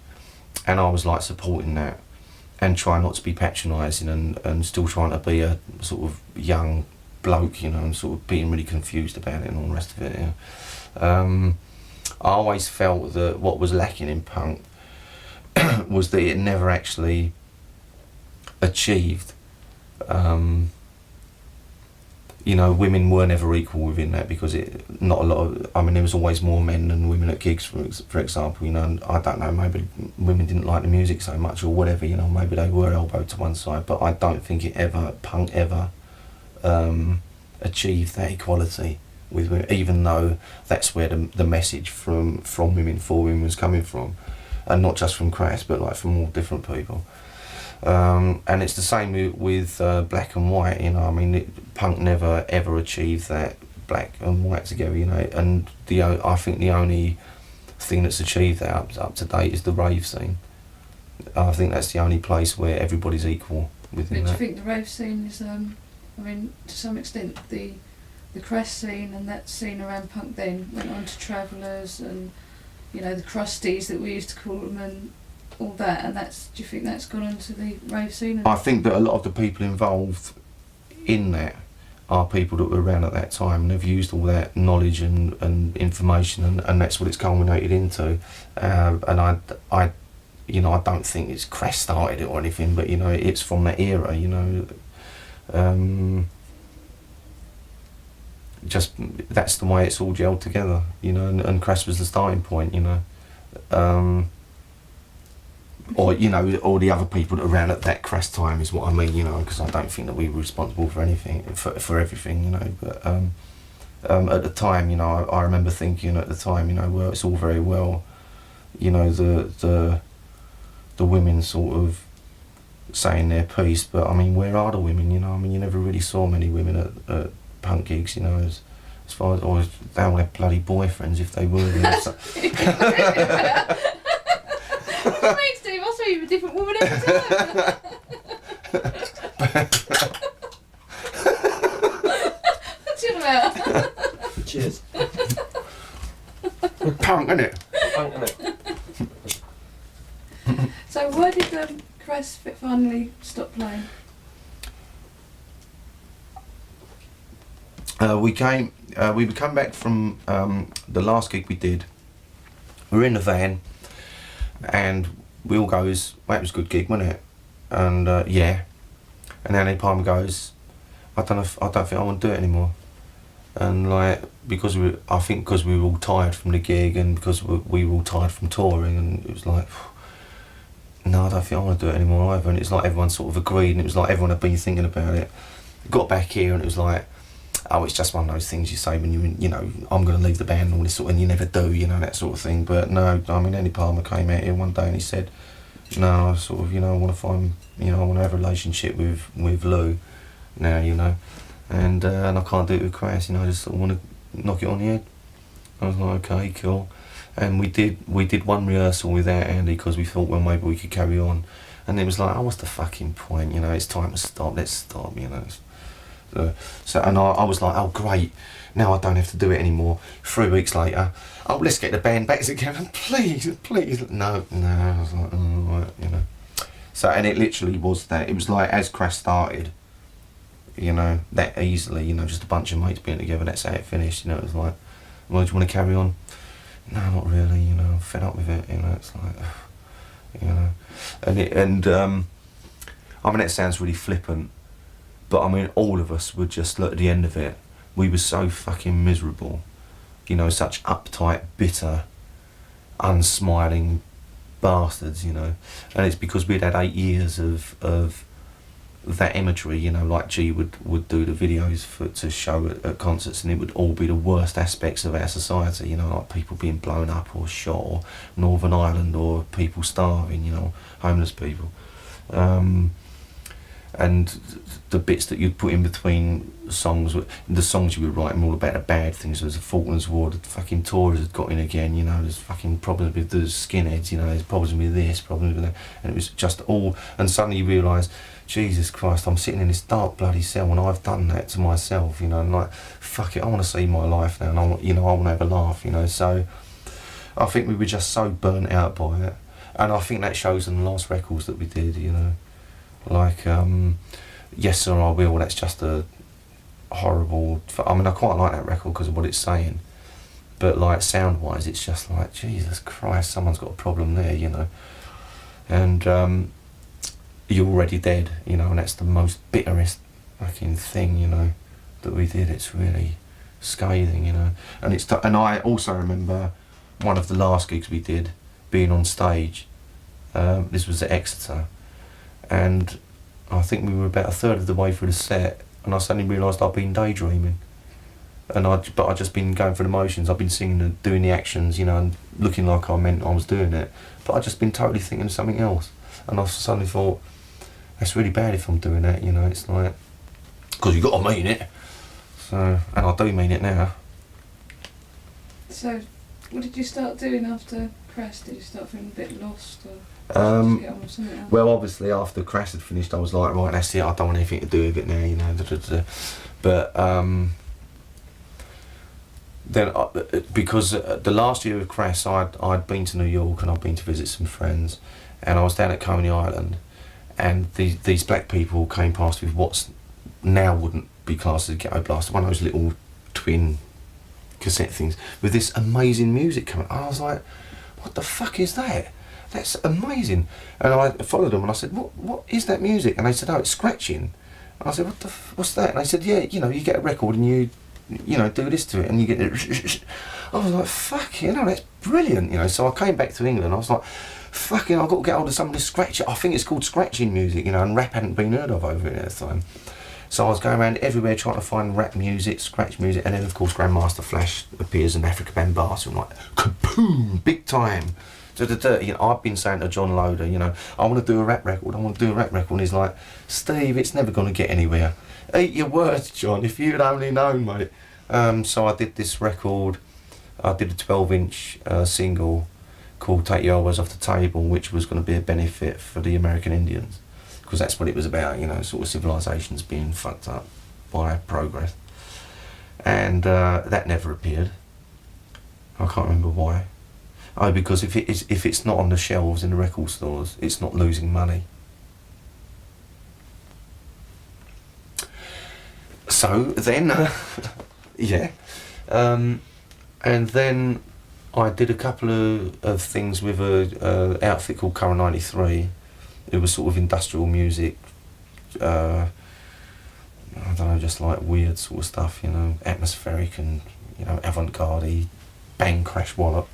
and I was like supporting that, and trying not to be patronising, and still trying to be a sort of young bloke, you know, and sort of being really confused about it and all the rest of it. Yeah. I always felt that what was lacking in punk was that it never actually achieved. You know, women were never equal within that, because not a lot of, I mean, there was always more men than women at gigs, for example, you know, and I don't know, maybe women didn't like the music so much or whatever, you know, maybe they were elbowed to one side, but I don't think punk ever achieved that equality with women, even though that's where the message from women for women was coming from, and not just from Crass, but like from all different people. And it's the same with black and white, you know, I mean, punk never ever achieved that black and white together, you know, and I think the only thing that's achieved that up to date is the rave scene. I think that's the only place where everybody's equal within But that. do you think the rave scene is, I mean, to some extent, the Crass scene and that scene around punk then went on to Travellers and, you know, the Crusties that we used to call them and all that, and do you think that's gone on to the rave scene? I think that a lot of the people involved in that are people that were around at that time and have used all that knowledge and information, and that's what it's culminated into. And I you know, I don't think it's Crass started it or anything, but you know, it's from that era, you know. Just that's the way it's all gelled together, you know, and Crass was the starting point, you know. Or you know, all the other people that were around at that Crass time is what I mean, you know, because I don't think that we were responsible for anything, for everything, you know. But at the time, you know, I remember thinking at the time, you know, well, it's all very well, you know, the women sort of saying their piece, but I mean, where are the women? You know, I mean, you never really saw many women at punk gigs, you know, as far as, or they all had bloody boyfriends if they were. You know, so. What do you mean, Steve? I saw you with a different woman every time. What's you about? Cheers. Punk, innit? Punk, innit? So why did Crass finally stop playing? We come back from the last gig we did. We were in the van, and we all goes, well, it was a good gig, wasn't it? And yeah. And then Palmer goes, I don't think I want to do it anymore. And like, I think because we were all tired from the gig, and because we were all tired from touring, and it was like, no, I don't think I want to do it anymore either. And it's like everyone sort of agreed, and it was like everyone had been thinking about it. Got back here, and it was like, oh, it's just one of those things you say when you know, I'm going to leave the band and all this sort of, and you never do, you know, that sort of thing. But no, I mean, Andy Palmer came out here one day and he said, no, I sort of, you know, I want to find, you know, I want to have a relationship with Lou now, you know, and I can't do it with Crass, you know, I just sort of want to knock it on the head. I was like, okay, cool. And we did one rehearsal without Andy because we thought, well, maybe we could carry on. And it was like, oh, what's the fucking point, you know, it's time to stop, let's stop, you know. So and I was like, oh great, now I don't have to do it anymore. 3 weeks later, oh, let's get the band back together, please. No, I was like, oh, right, you know. So, and it literally was that, it was like, as Crass started, you know, that easily, you know, just a bunch of mates being together, that's how it finished, you know. It was like, well, do you want to carry on? No, not really, you know, I'm fed up with it, you know, it's like, you know. And I mean, that sounds really flippant, but I mean, all of us were just, look, at the end of it, we were so fucking miserable, you know, such uptight, bitter, unsmiling bastards, you know. And it's because we'd had 8 years of that imagery, you know, like G would do the videos to show at concerts, and it would all be the worst aspects of our society, you know, like people being blown up or shot, or Northern Ireland, or people starving, you know, homeless people. and the bits that you'd put in between songs, the songs you were writing were all about the bad things. There was the Falklands War, the fucking Tories had got in again, you know, there's fucking problems with the skinheads, you know, there's problems with this, problems with that, and it was just all, and suddenly you realise, Jesus Christ, I'm sitting in this dark bloody cell and I've done that to myself, you know, and like, fuck it, I want to see my life now, and I want, you know, I want to have a laugh, you know, so I think we were just so burnt out by it, and I think that shows in the last records that we did, you know, like, Yes Sir I Will, that's just a horrible, I mean I quite like that record because of what it's saying, but like sound wise it's just like, Jesus Christ, someone's got a problem there, you know, and You're Already Dead, you know, and that's the most bitterest fucking thing, you know, that we did. It's really scathing, you know, and and I also remember one of the last gigs we did being on stage, this was at Exeter, and I think we were about a third of the way through the set, and I suddenly realised I'd been daydreaming, and I'd just been going through the motions. I'd been singing and doing the actions, you know, and looking like I meant I was doing it, but I'd just been totally thinking of something else, and I suddenly thought, that's really bad if I'm doing that, you know, it's like, because you got to mean it, so, and I do mean it now. So, what did you start doing after Crass? Did you start feeling a bit lost, or did you get on with something else? Well, obviously after Crass had finished, I was like, right, that's it, I don't want anything to do with it now, you know, but then, because the last year of Crass, I'd been to New York and I'd been to visit some friends, and I was down at Coney Island, and these black people came past with what's now wouldn't be classed as a ghetto blaster, one of those little twin cassette things with this amazing music coming. I was like, what the fuck is that? That's amazing. And I followed them and I said, what is that music? And they said, oh, it's scratching. And I said, what's that? And they said, yeah, you know, you get a record and you know, do this to it and you get it. I was like, fuck, you know, that's brilliant, you know. So I came back to England, I was like, fucking, I've got to get hold of some of this scratch. I think it's called scratching music, you know, and rap hadn't been heard of over here at the time. So I was going around everywhere trying to find rap music, scratch music, and then of course Grandmaster Flash appears in Africa Bambaataa, and I'm like, kaboom, big time. You know, I've been saying to John Loader, you know, I want to do a rap record, and he's like, Steve, it's never going to get anywhere. Eat your words, John, if you'd only known, mate. So I did this record, I did a 12-inch single called Take Your Elbows Off the Table, which was going to be a benefit for the American Indians, because that's what it was about, you know, sort of civilizations being fucked up by progress. And that never appeared. I can't remember why. Oh, because if it's not on the shelves in the record stores, it's not losing money. So then, yeah, and then I did a couple of things with a outfit called Current 93. It was sort of industrial music, I don't know, just like weird sort of stuff, you know, atmospheric and, you know, avant-garde, bang, crash, wallop.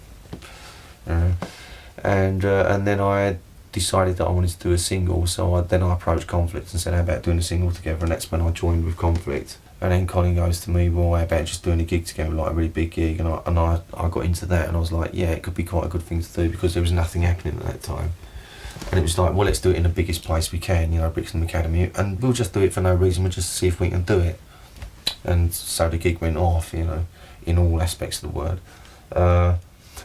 And then I decided that I wanted to do a single, so then I approached Conflict and said, how about doing a single together? And that's when I joined with Conflict. And then Colin goes to me, well, how about just doing a gig together, like a really big gig? And I got into that, and I was like, yeah, it could be quite a good thing to do, because there was nothing happening at that time. And it was like, well, let's do it in the biggest place we can, you know, Brixton Academy, and we'll just do it for no reason, we'll just see if we can do it. And so the gig went off, you know, in all aspects of the word.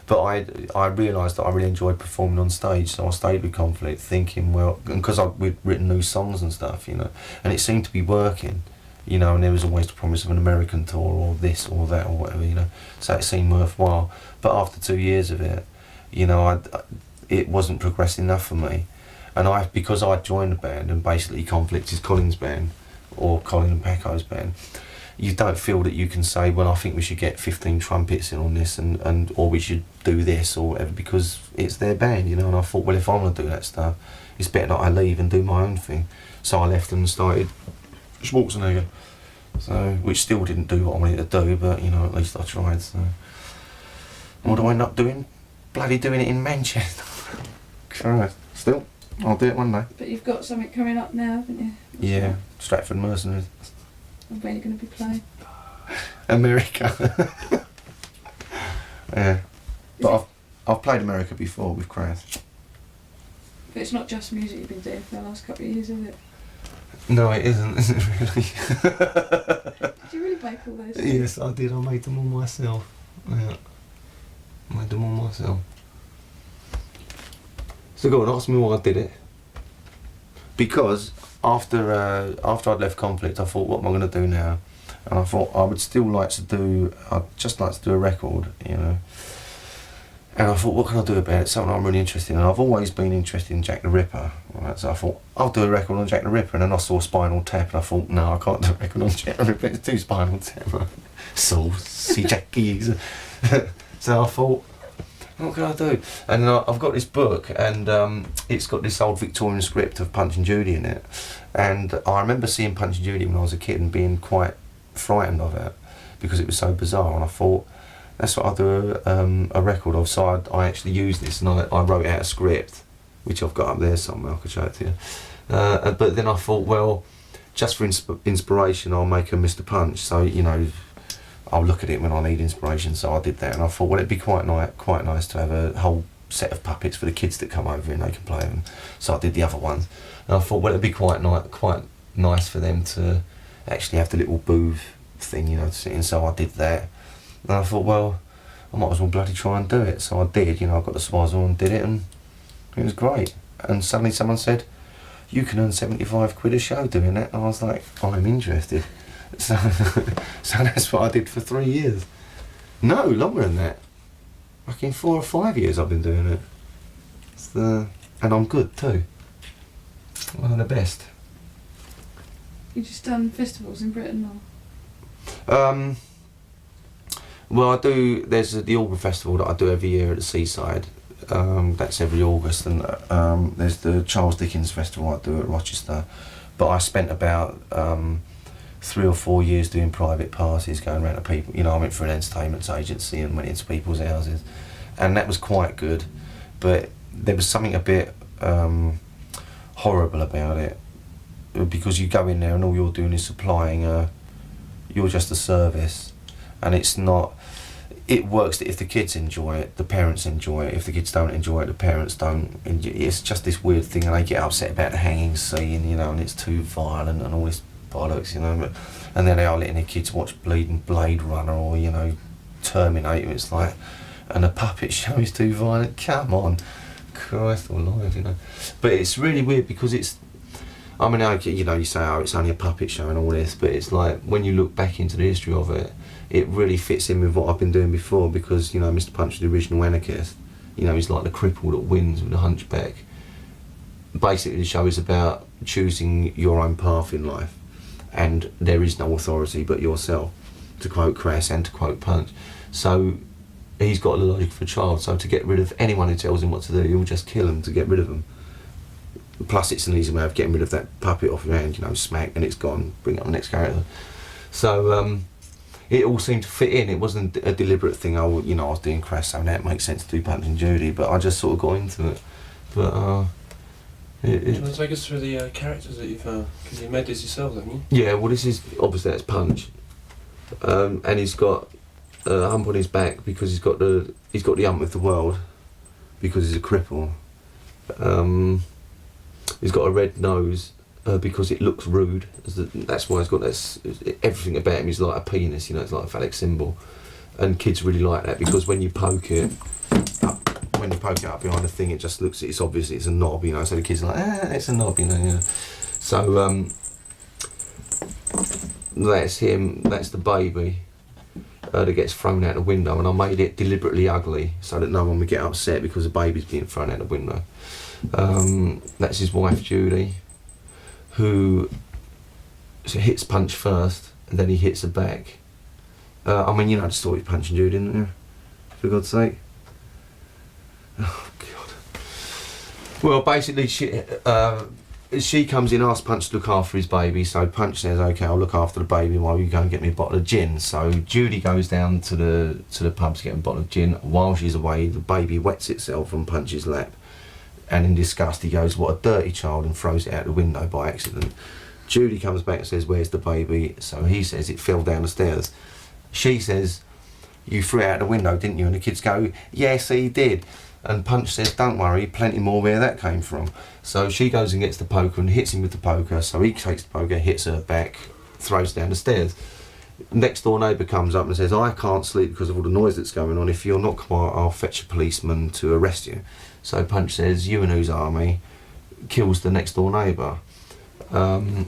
But I realised that I really enjoyed performing on stage, so I stayed with Conflict, thinking, well, because we'd written new songs and stuff, you know, and it seemed to be working, you know, and there was always the promise of an American tour or this or that or whatever, you know, so it seemed worthwhile. But after 2 years of it, you know, it wasn't progressing enough for me, and because I joined the band, and basically Conflict is Colin's band, or Colin and Paco's band, you don't feel that you can say, well, I think we should get 15 trumpets in on this, and or we should do this or whatever, because it's their band, you know. And I thought, well, if I want to do that stuff, it's better that I leave and do my own thing. So I left and started Schwarzenegger, so which still didn't do what I wanted to do, but you know, at least I tried. So what do I end up doing? Bloody doing it in Manchester. Christ. Still, I'll do it one day. But you've got something coming up now, haven't you? Yeah, Stratford Mercenaries. And when are you going to be playing? America. Yeah, but I've played America before with Crass. But it's not just music you've been doing for the last couple of years, is it? No, it isn't, is it really? Did you really make all those? Yes, I did. I made them all myself. Yeah. Made them all myself. So go on, ask me why I did it. Because after I'd left Conflict, I thought, what am I going to do now? And I thought I'd just like to do a record, you know. And I thought, what can I do about it? Something I'm really interested in. And I've always been interested in Jack the Ripper, right? So I thought, I'll do a record on Jack the Ripper. And then I saw Spinal Tap, and I thought, no, I can't do a record on Jack the Ripper. It's too Spinal Tap. So, see Jack Gigs. So I thought, what can I do? And I've got this book, and it's got this old Victorian script of Punch and Judy in it. And I remember seeing Punch and Judy when I was a kid and being quite frightened of it because it was so bizarre. And I thought, that's what I'll do a record of. So I actually used this, and I wrote out a script, which I've got up there somewhere. I could show it to you. But then I thought, well, just for inspiration, I'll make a Mr. Punch. So, you know, I'll look at it when I need inspiration. So I did that, and I thought, well, it'd be quite nice to have a whole set of puppets for the kids that come over and they can play them. So I did the other ones, and I thought, well, it'd be quite nice for them to actually have the little booth thing, you know, to sit in. So I did that. And I thought, well, I might as well bloody try and do it. So I did, you know, I got the swazzle and did it, and it was great. And suddenly someone said, you can earn 75 quid a show doing that. And I was like, I'm interested. So that's what I did for 3 years. No, longer than that. Like in 4 or 5 years I've been doing it. And I'm good too. One of the best. You just done festivals in Britain, or? Well, I do. There's the Auburn Festival that I do every year at the Seaside. That's every August, and there's the Charles Dickens Festival I do at Rochester. But I spent about 3 or 4 years doing private parties, going around to people. You know, I went for an entertainment agency and went into people's houses, and that was quite good. But there was something a bit horrible about it, because you go in there and all you're doing is supplying you're just a service. And it's not, it works that if the kids enjoy it, the parents enjoy it. If the kids don't enjoy it, the parents don't. It's just this weird thing, and they get upset about the hanging scene, you know, and it's too violent and all this bollocks, you know. And then they are letting their kids watch bleeding Blade Runner or, you know, Terminator. It's like, and the puppet show is too violent. Come on, Christ alive, you know. But it's really weird because it's, I mean, you know, you say, oh, it's only a puppet show and all this, but it's like, when you look back into the history of it, it really fits in with what I've been doing before, because, you know, Mr. Punch, the original anarchist, you know, he's like the cripple that wins with the hunchback. Basically, the show is about choosing your own path in life, and there is no authority but yourself, to quote Crass and to quote Punch. So he's got the logic of a child, so to get rid of anyone who tells him what to do, he'll just kill them to get rid of them. Plus, it's an easy way of getting rid of that puppet off your hand, you know, smack, and it's gone, bring up the next character. So, it all seemed to fit in. It wasn't a deliberate thing. You know, I was doing Crass, so now it makes sense to do Punch and Judy, but I just sort of got into it. But, do you want to take us through the characters that you've, because you made this yourself, haven't you? Yeah, well, this is, obviously that's Punch. And he's got a hump on his back because he's got the hump with the world, because he's a cripple. He's got a red nose because it looks rude. That's why he's got this. Everything about him is like a penis, you know. It's like a phallic symbol, and kids really like that because when you poke it up behind the thing, it just looks. It's obvious it's a knob, you know. So the kids are like, it's a knob, you know. Yeah. So that's him. That's the baby that gets thrown out the window, and I made it deliberately ugly so that no one would get upset because the baby's being thrown out the window. That's his wife Judy, who hits Punch first and then he hits her back. I mean, you know the story of Punch and Judy, didn't you? For God's sake. Oh God. Well, basically she comes in, asks Punch to look after his baby, so Punch says, okay, I'll look after the baby while you go and get me a bottle of gin. So Judy goes down to the pub to get a bottle of gin. While she's away, the baby wets itself on Punch's lap. And in disgust he goes, what a dirty child, and throws it out the window by accident. Judy comes back and says, where's the baby? So he says it fell down the stairs. She says, you threw it out the window, didn't you? And the kids go, yes, he did. And Punch says, don't worry, plenty more where that came from. So she goes and gets the poker and hits him with the poker. So he takes the poker, hits her back, throws down the stairs. Next door neighbour comes up and says, I can't sleep because of all the noise that's going on. If you're not quiet, I'll fetch a policeman to arrest you. So Punch says, you and whose army? Kills the next door neighbour. And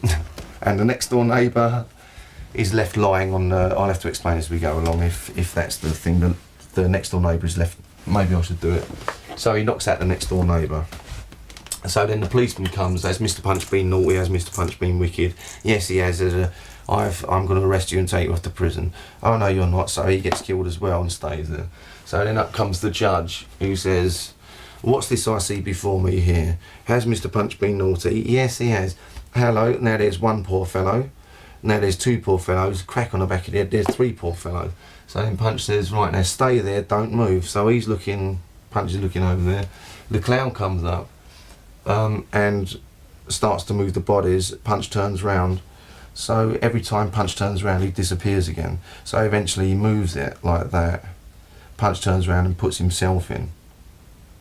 the next door neighbour is left lying on the... I'll have to explain as we go along if that's the thing. The next door neighbour is left... Maybe I should do it. So he knocks out the next door neighbour. So then the policeman comes. Has Mr. Punch been naughty? Has Mr. Punch been wicked? Yes, he has. I'm going to arrest you and take you off to prison. Oh no, you're not. So he gets killed as well and stays there. So then up comes the judge who says, what's this I see before me here? Has Mr. Punch been naughty? Yes, he has. Hello. Now there's one poor fellow. Now there's two poor fellows. Crack on the back of the head. There's three poor fellows. So then Punch says, right, now stay there, don't move. So he's looking, Punch is looking over there. The clown comes up and starts to move the bodies. Punch turns round. So every time Punch turns around, he disappears again. So eventually he moves it like that. Punch turns around and puts himself in.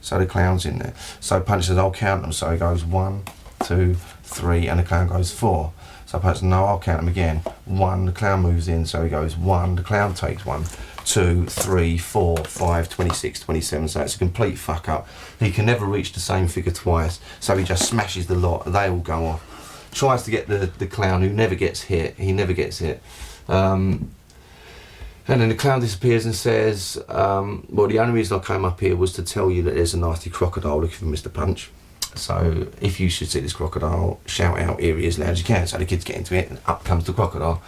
So the clown's in there. So Punch says, I'll count them. So he goes 1, 2, 3, and the clown goes 4. So Punch says, no, I'll count them again. 1, the clown moves in, so he goes 1, the clown takes 1, 2, 3, 4, 5, 26, 27. So it's a complete fuck up. He can never reach the same figure twice, so he just smashes the lot. They all go off. Tries to get the clown, who never gets hit. He never gets hit. And then the clown disappears and says, well, the only reason I came up here was to tell you that there's a nasty crocodile looking for Mr. Punch. So if you should see this crocodile, shout out, here he is, loud as you can. So the kids get into it, and up comes the crocodile,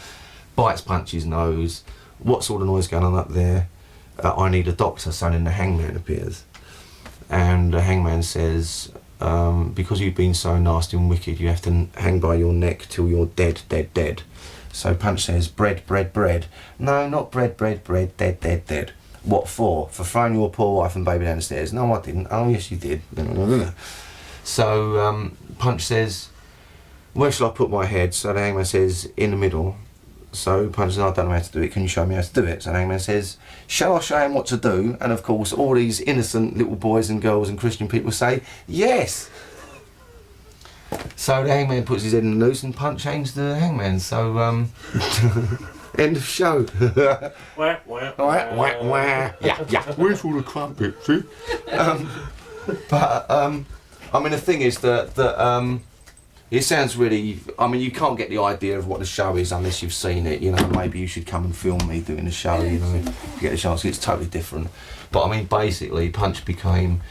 bites Punch's nose. What's all the noise going on up there? I need a doctor. So then the hangman appears. And the hangman says, because you've been so nasty and wicked, you have to hang by your neck till you're dead, dead, dead. So Punch says, bread, bread, bread. No, not bread, bread, bread, dead, dead, dead. What for? For throwing your poor wife and baby down the stairs? No, I didn't. Oh, yes, you did. So Punch says, where shall I put my head? So the hangman says, in the middle. So Punch says, I don't know how to do it. Can you show me how to do it? So the hangman says, shall I show him what to do? And of course, all these innocent little boys and girls and Christian people say, yes. So the hangman puts his head in the noose and Punch hangs the hangman. So, end of show. Wah, wah, Wah, wah, wah. Yeah. Where's all the crumpets, see? I mean, the thing is that it sounds really... I mean, you can't get the idea of what the show is unless you've seen it, you know. Maybe you should come and film me doing the show, you know, if you get the chance. It's totally different. But, I mean, basically, Punch became,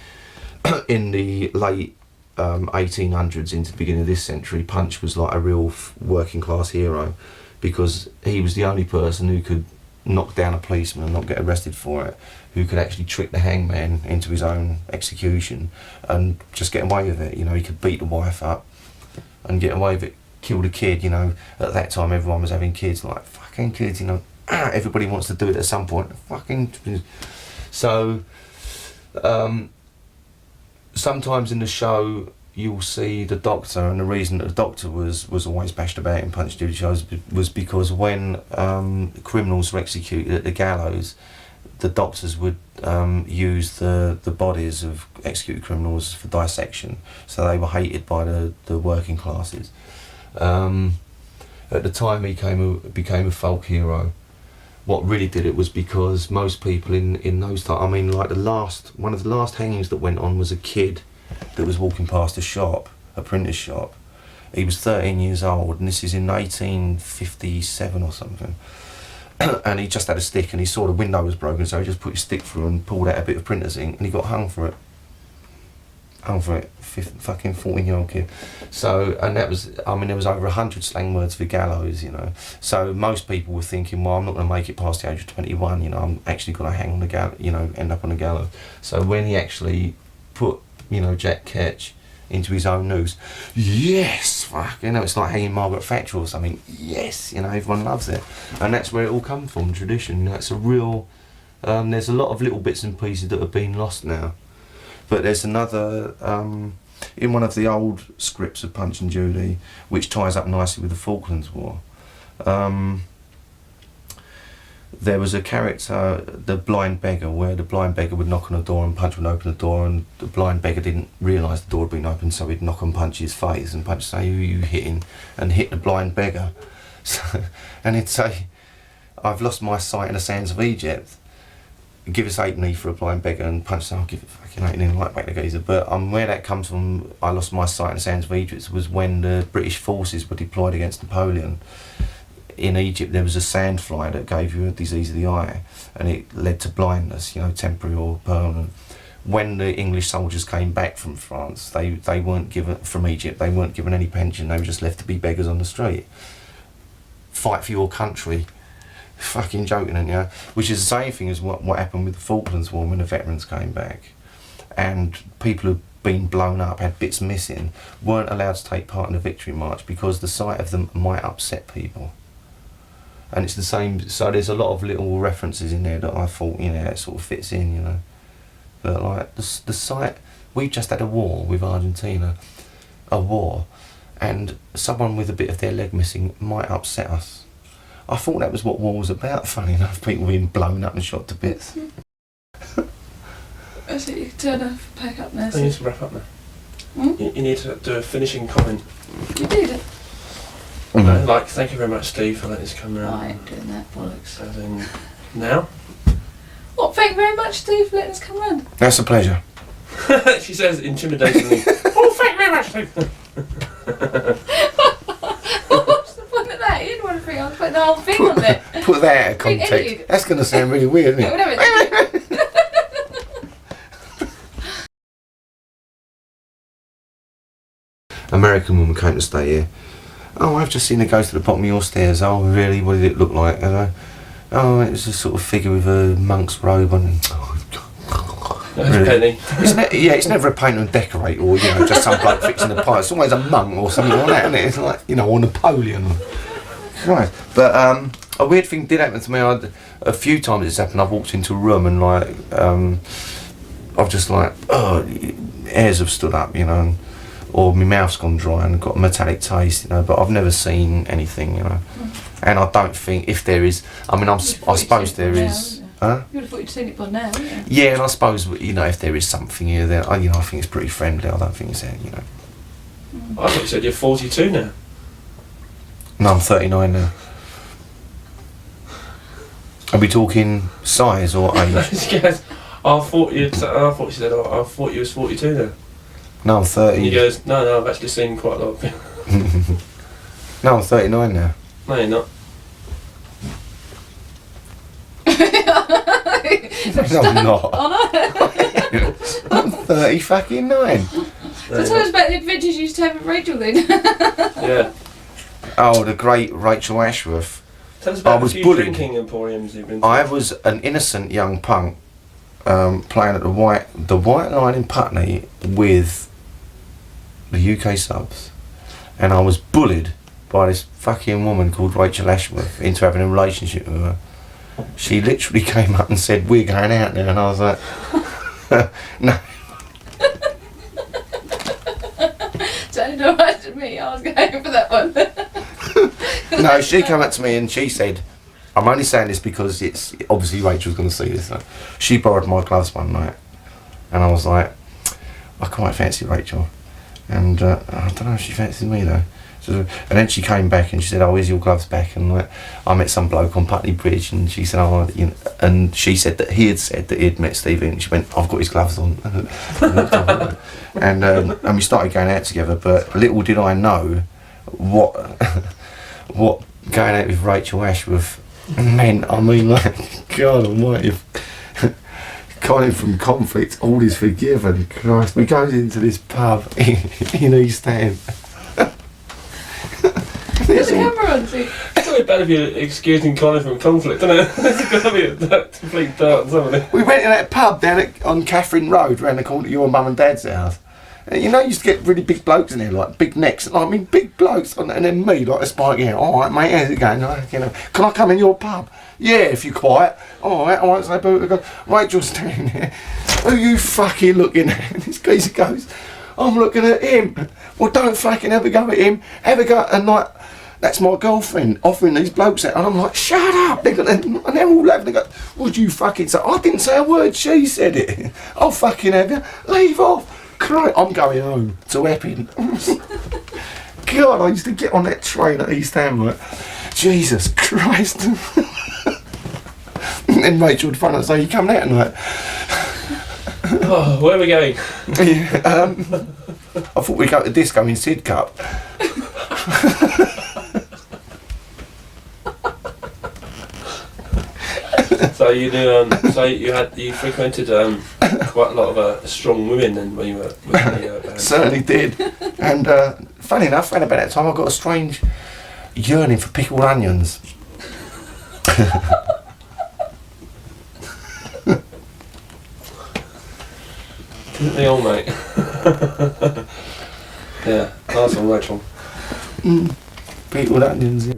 in the late 1800s into the beginning of this century, Punch was like a real working class hero because he was the only person who could knock down a policeman and not get arrested for it, who could actually trick the hangman into his own execution and just get away with it. You know, he could beat the wife up and get away with it, kill the kid. You know, at that time everyone was having kids, like fucking kids, you know. Everybody wants to do it at some point. Fucking... So, sometimes in the show you'll see the doctor, and the reason that the doctor was always bashed about in Punch Judy shows was because when criminals were executed at the gallows, the doctors would use the bodies of executed criminals for dissection, so they were hated by the working classes. At the time he became a folk hero. What really did it was because most people in those times, I mean, like one of the last hangings that went on was a kid that was walking past a printer's shop. He was 13 years old, and this is in 1857 or something. And he just had a stick, and he saw the window was broken, so he just put his stick through and pulled out a bit of printer's ink, and he got hung for it. Fucking 14-year-old kid. So, and that was, I mean, there was over 100 slang words for gallows, you know. So most people were thinking, well, I'm not going to make it past the age of 21, you know, I'm actually going to hang on the gallows, you know, end up on the gallows. So when he actually put, you know, Jack Ketch into his own noose, yes, fuck, you know, it's like hanging Margaret Thatcher or something, yes, you know, everyone loves it. And that's where it all comes from, tradition. You know, it's a real, there's a lot of little bits and pieces that have been lost now. But there's another, in one of the old scripts of Punch and Judy, which ties up nicely with the Falklands War. there was a character, the blind beggar, where the blind beggar would knock on a door and Punch would open the door, and the blind beggar didn't realise the door had been opened, so he'd knock on Punch's face, and Punch would say, "Who are you hitting?" and hit the blind beggar. So, and he'd say, "I've lost my sight in the sands of Egypt. Give us 8 for a blind beggar," and Punch said, "I'll give it fucking 8 right back the geezer." But where that comes from, "I lost my sight in the sands of Egypt," was when the British forces were deployed against Napoleon. In Egypt there was a sand fly that gave you a disease of the eye, and it led to blindness, you know, temporary or permanent. When the English soldiers came back from France, they weren't given, from Egypt, they weren't given any pension, they were just left to be beggars on the street. Fight for your country. Fucking joking, aren't you? Which is the same thing as what happened with the Falklands War when the veterans came back. And people who'd been blown up, had bits missing, weren't allowed to take part in the victory march because the sight of them might upset people. And it's the same, so there's a lot of little references in there that I thought, you know, it sort of fits in, you know. But like, the sight, we've just had a war with Argentina, a war, and someone with a bit of their leg missing might upset us. I thought that was what war was about, funny enough, people being blown up and shot to bits. That's it, you can turn off, pack up now. You need to wrap up now. Hmm? You need to do a finishing comment. You did it. No, like, thank you very much, Steve, for letting us come round. I ain't doing that bollocks. And then, now? What, thank you very much, Steve, for letting us come round. That's a pleasure. She says intimidatingly, "Oh, thank you very much, Steve." What's the point of that? You didn't want to think I was putting the whole thing on there. Put that out of Big context. edited. That's going to sound really weird, isn't it? Whatever. American woman came to stay here. "Oh, I've just seen her go to the bottom of your stairs." "Oh, really? What did it look like?" And "Oh, it was a sort of figure with a monk's robe on." That's Really? Penny. Yeah, it's never a paint and decorate, or, you know, just some bloke fixing the pie. It's always a monk or something like that, isn't it? It's like, you know, or Napoleon. Right. But a weird thing did happen to me. A few times it's happened. I've walked into a room and like I've just like, hairs have stood up, you know, and, or my mouth's gone dry and got a metallic taste, you know. But I've never seen anything, you know. And I don't think if there is, I mean, I suppose there is. Huh? You would have thought you'd seen it by now, wouldn't you? Yeah, and I suppose, you know, if there is something here, then you know, I think it's pretty friendly. I don't think it's there, you know. I thought you said you're 42 now. No, I'm 39 now. Are we talking size or age? Yes. I thought you said, I thought you was 42 now. No, I'm 30. And he goes, no, I've actually seen quite a lot of people. No, I'm 39 now. No, you're not. No, I'm not. Oh no! I'm 30 fucking 9. So tell us about the adventures you used to have with Rachel then. Yeah. Oh, the great Rachel Ashworth. Tell us about I was a few bullied. drinking emporiums you've been to. I was an innocent young punk playing at the White Line in Putney with the UK Subs, and I was bullied by this fucking woman called Rachel Ashworth into having a relationship with her. She literally came up and said, "We're going out now," and I was like, "No." Sounded alright to me, I was going for that one. No, she came up to me and she said, I'm only saying this because it's obviously Rachel's going to see this. So she borrowed my gloves one night, and I was like, I quite fancy Rachel, and I don't know if she fancies me though. So, and then she came back and she said, "Oh, here's your gloves back." And like, I met some bloke on Putney Bridge, and she said, "Oh," you know, and she said that he had said that he'd met Stevie, and she went, "I've got his gloves on," and we started going out together. But little did I know what going out with Rachel Ashworth meant. I mean, like, God Almighty. Colin from conflict, all is forgiven. Christ, we goes into this pub in East Ham. Put the camera on, see. It's not bad if you're excusing Colin from conflict, isn't it? It's got to be a complete dart, isn't it? We went to that pub down on Catherine Road, round the corner to your mum and dad's house. And you know, you used to get really big blokes in there, like big necks. I mean, big blokes, and then me, like a spike here. "All right, mate, how's it going? You know, can I come in your pub?" "Yeah, if you're quiet." "All right, I won't say boo." Rachel's standing there. "Who you fucking looking at?" And this geezer goes, "I'm looking at him." "Well, don't fucking ever go at him. Ever go and like. that's my girlfriend offering these blokes out. And I'm like, shut up. And they're all laughing. They go, would you fucking say? I didn't say a word, she said it. I'll fucking have you. Leave off. Cry. I'm going home to Epping. God, I used to get on that train at East Ham, like, Jesus Christ. And then Rachel would phone and say, you coming out tonight? Oh, where are we going? Yeah, I thought we'd go to disco in Sidcup. So you knew, so you frequented quite a lot of strong women then when you were with the band. Certainly did. And funny enough, around about that time I got a strange yearning for pickled onions. Didn't they all, mate? Yeah, nice one, Rachel. Pickled onions, yeah.